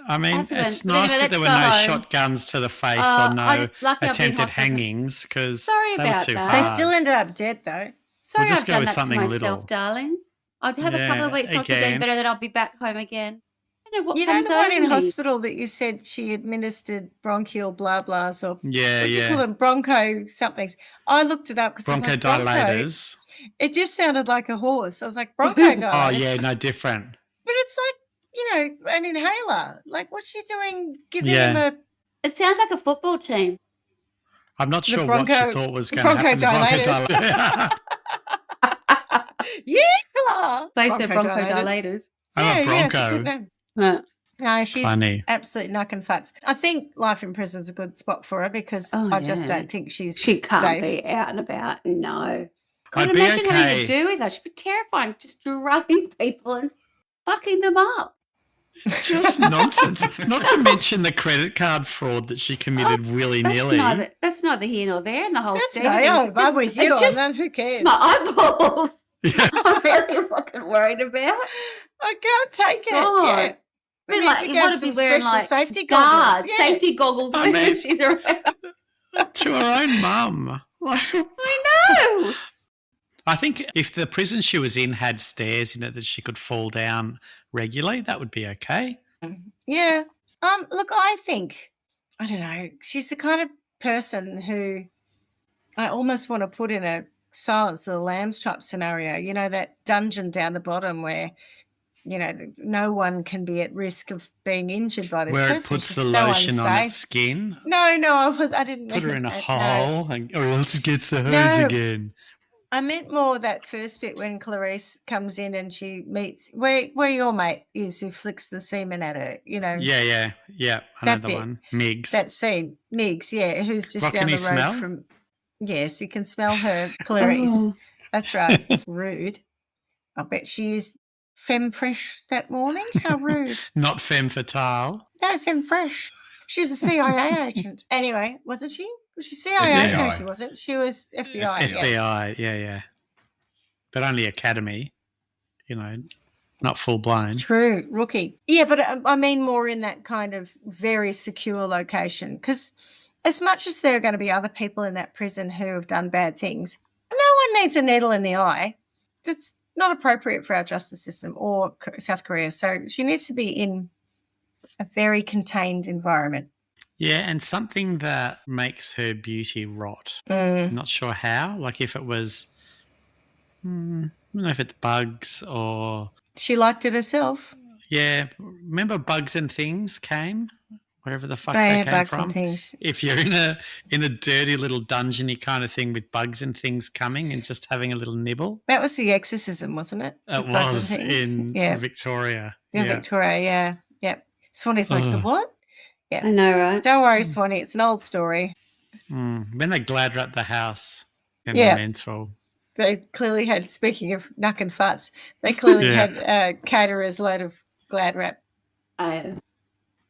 abdomen. It's nice that there were no shotguns to the face or no attempted hangings because they were too hard. They still ended up dead though. Sorry, I've done that to myself, darling. I'll have a couple of weeks not doing better, then I'll be back home again. I don't know what comes the one in me. hospital that you said she administered bronchial blah blahs or what do you call them? Broncho somethings. I looked it up because bronchodilators. It just sounded like a horse. I was like bronchodilators. Oh yeah, no different. But it's like an inhaler. Like, what's she doing giving him a... It sounds like a football team. I'm not sure what she thought was going to happen. Bronchodilators. Yeah, they said bronchodilators. I'm a bronco. It's a good name. No, she's absolutely knuck and futz. I think life in prison's a good spot for her because I just don't think she can't safe. Be out and about. No. Could imagine having to do with her. She'd be terrifying, just drugging people and fucking them up. It's just nonsense. Not to mention the credit card fraud that she committed willy-nilly. That's neither here nor there in the whole thing. I'm with you on that. Who cares? It's my eyeballs. Yeah. I'm really fucking worried about. I can't take it. God. We need to get some special safety goggles. Safety goggles when she's around. To her own mum. I know. I think if the prison she was in had stairs in it that she could fall down regularly, that would be okay. Yeah. Look, I don't know, she's the kind of person who I almost want to put in a Silence of the Lambs type scenario, that dungeon down the bottom where, no one can be at risk of being injured by this person. Where it puts the lotion on its skin? No, I didn't put her in a hole or else it gets the hose again. I meant more that first bit when Clarice comes in and she meets where your mate is who flicks the semen at her, Yeah. I know the one. Miggs. That scene. Miggs, who's just down the road smell? from... Yes, you can smell her, Clarice. That's right. Rude. I bet she used Femme Fresh that morning. How rude. Not Femme Fatale. No, Femme Fresh. She was a CIA agent. Anyway, wasn't she? Was she CIA? FBI. No, she wasn't. She was FBI. FBI, yeah. But only academy, not full blown. True, rookie. Yeah, but I mean more in that kind of very secure location because as much as there are going to be other people in that prison who have done bad things, no one needs a needle in the eye. That's not appropriate for our justice system or South Korea. So she needs to be in a very contained environment. Yeah, and something that makes her beauty rot. I'm not sure how. Like if it was, I don't know if it's bugs or... She liked it herself. Yeah. Remember Bugs and Things came? Wherever the fuck they came bugs from. And things. If you're in a dirty little dungeony kind of thing with bugs and things coming and just having a little nibble. That was the exorcism, wasn't it? It was in Victoria. In Victoria, yeah. Swanee's like, the what? Yeah. I know, right? Don't worry, Swanee. It's an old story. When they glad wrap the house in the mental. They clearly had, speaking of knuck and futz, they clearly had caterer's load of glad wrap.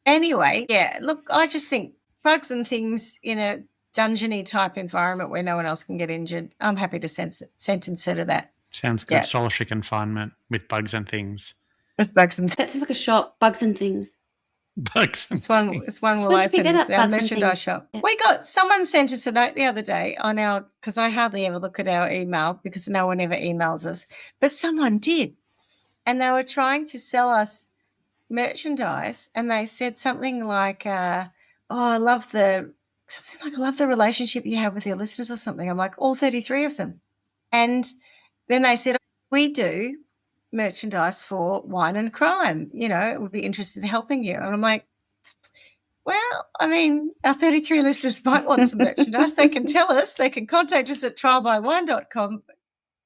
Anyway, look, I just think bugs and things in a dungeony type environment where no one else can get injured, I'm happy to sentence her to that. Sounds good. Solitary confinement with bugs and things. With bugs and things. That's like a shop, bugs and things. Bugs and things. It's one we'll open. It's our merchandise shop. Yeah. Someone sent us a note the other day on because I hardly ever look at our email because no one ever emails us, but someone did. And they were trying to sell us merchandise and they said something like, I love the relationship you have with your listeners or something. I'm like, all 33 of them. And then they said, we do merchandise for Wine and Crime, it would be interested in helping you. And I'm like, well, I mean, our 33 listeners might want some merchandise. They can tell us. They can contact us at trialbywine.com.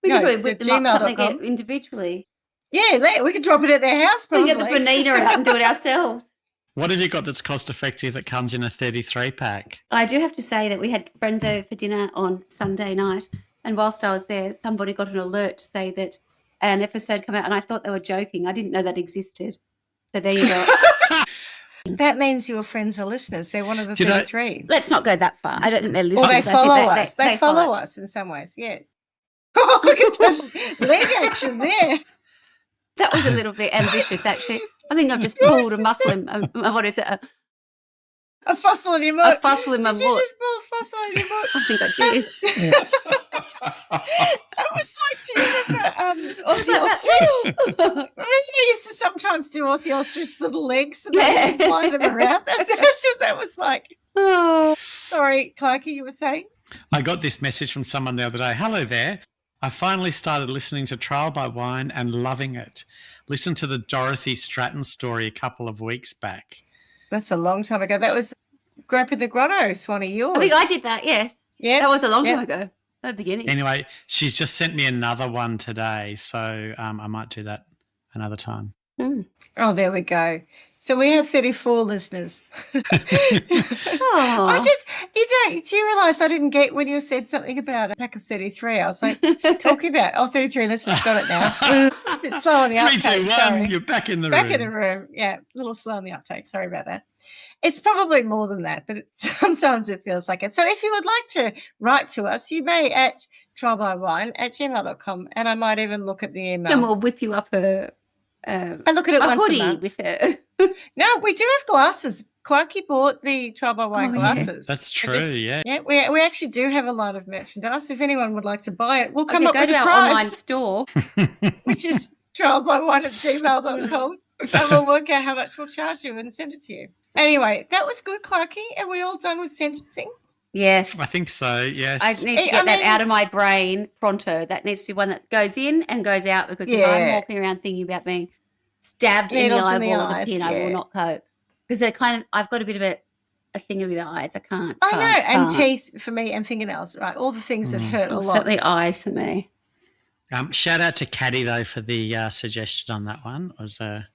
We can do it with something individually. Yeah, we could drop it at their house probably. We can get the Bonita out and do it ourselves. What have you got that's cost effective that comes in a 33 pack? I do have to say that we had friends over for dinner on Sunday night, and whilst I was there, somebody got an alert to say that an episode come out, and I thought they were joking. I didn't know that existed. So there you go. That means your friends are listeners. They're one of the 33. Let's not go that far. I don't think they're listeners. Or they follow us. They follow us in some ways, yeah. Oh, look at the leg action there. That was a little bit ambitious, actually. I think I've just pulled a muscle in what is it? A fossil in your mouth. A fossil in my mouth. Did you just pull a fossil in your mouth? I think I did. That was like, do you remember Aussie Ostrich? Remember you used to sometimes do Aussie Ostrich little legs and they fly them around? That's what that was like. Oh. Sorry, Clarky, you were saying? I got this message from someone the other day. Hello there. I finally started listening to Trial by Wine and loving it. listened to the Dorothy Stratton story a couple of weeks back. That's a long time ago. That was Grope in the Grotto, Swanee, yours. I think I did that, yes. Yeah. That was a long time ago, at the beginning. Anyway, she's just sent me another one today, so I might do that another time. Oh, there we go. So we have 34 listeners. Do you realise I didn't get when you said something about a pack of 33? I was like, talking about, 33 listeners, got it now. A bit slow on the uptake. 3, 2, 1, sorry. You're back in the room. Back in the room. Yeah, a little slow on the uptake. Sorry about that. It's probably more than that, but sometimes it feels like it. So if you would like to write to us, you may at trialbywine@gmail.com, and I might even look at the email. And we'll whip you up I look at it once a month. With her. No, we do have glasses. Clarky bought the Trial by Wine glasses. Yeah. That's true, yeah. Yeah, we actually do have a lot of merchandise. If anyone would like to buy it, we'll come up with a price. Go to our online store. Which is trialbywine@gmail.com. And we'll work out how much we'll charge you and send it to you. Anyway, that was good, Clarky. Are we all done with sentencing? Yes. I think so, yes. I need to get that out of my brain pronto. That needs to be one that goes in and goes out, because if I'm walking around thinking about being stabbed Needles in the eyeball with a pin, I will not cope. Because they're I've got a bit of a thing with the eyes. I can't. I know. And teeth for me and fingernails, right? All the things that hurt a lot. Certainly eyes for me. Shout out to Caddy, though, for the suggestion on that one. It was a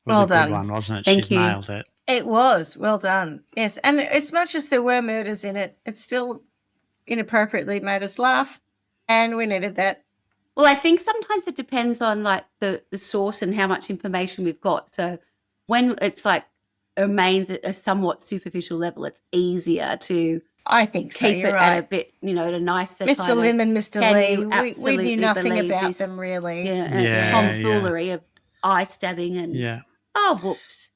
well good done. one, wasn't it? Thank you. Nailed it. It was. Well done. Yes. And as much as there were murders in it, it still inappropriately made us laugh, and we needed that. Well, I think sometimes it depends on like the source and how much information we've got. So when it's like remains at a somewhat superficial level, it's easier to keep it right. at a bit, at a nicer Mr. kind Lim and Mr. Lee, we knew nothing about this, them really. Tomfoolery of eye stabbing and whoops.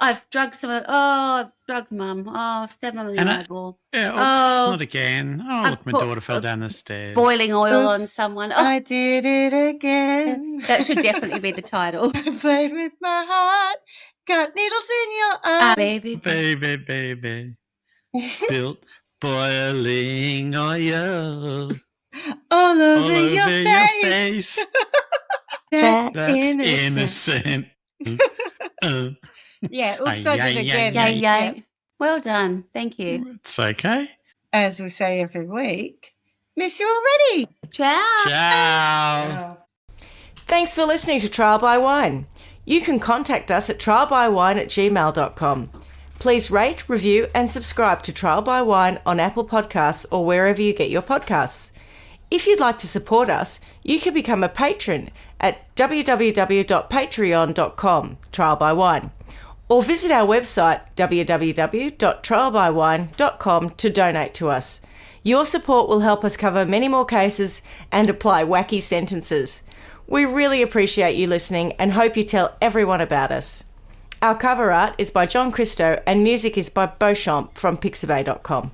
I've drugged someone. I've drugged mum. I've stabbed mum in the eyeball. Yeah, not again. Look, my daughter fell down the stairs. Boiling oil on someone. I did it again. That should definitely be the title. I played with my heart. Got needles in your eyes. Baby. Spilt boiling oil. All over your face. That innocent. Yeah, oops, I did it again. Yay. Well done. Thank you. It's okay. As we say every week, miss you already. Ciao. Thanks for listening to Trial by Wine. You can contact us at trialbywine@gmail.com. Please rate, review and subscribe to Trial by Wine on Apple Podcasts or wherever you get your podcasts. If you'd like to support us, you can become a patron at www.patreon.com, Trial by Wine. Or visit our website, www.trialbywine.com, to donate to us. Your support will help us cover many more cases and apply wacky sentences. We really appreciate you listening and hope you tell everyone about us. Our cover art is by John Christo and music is by Beauchamp from pixabay.com.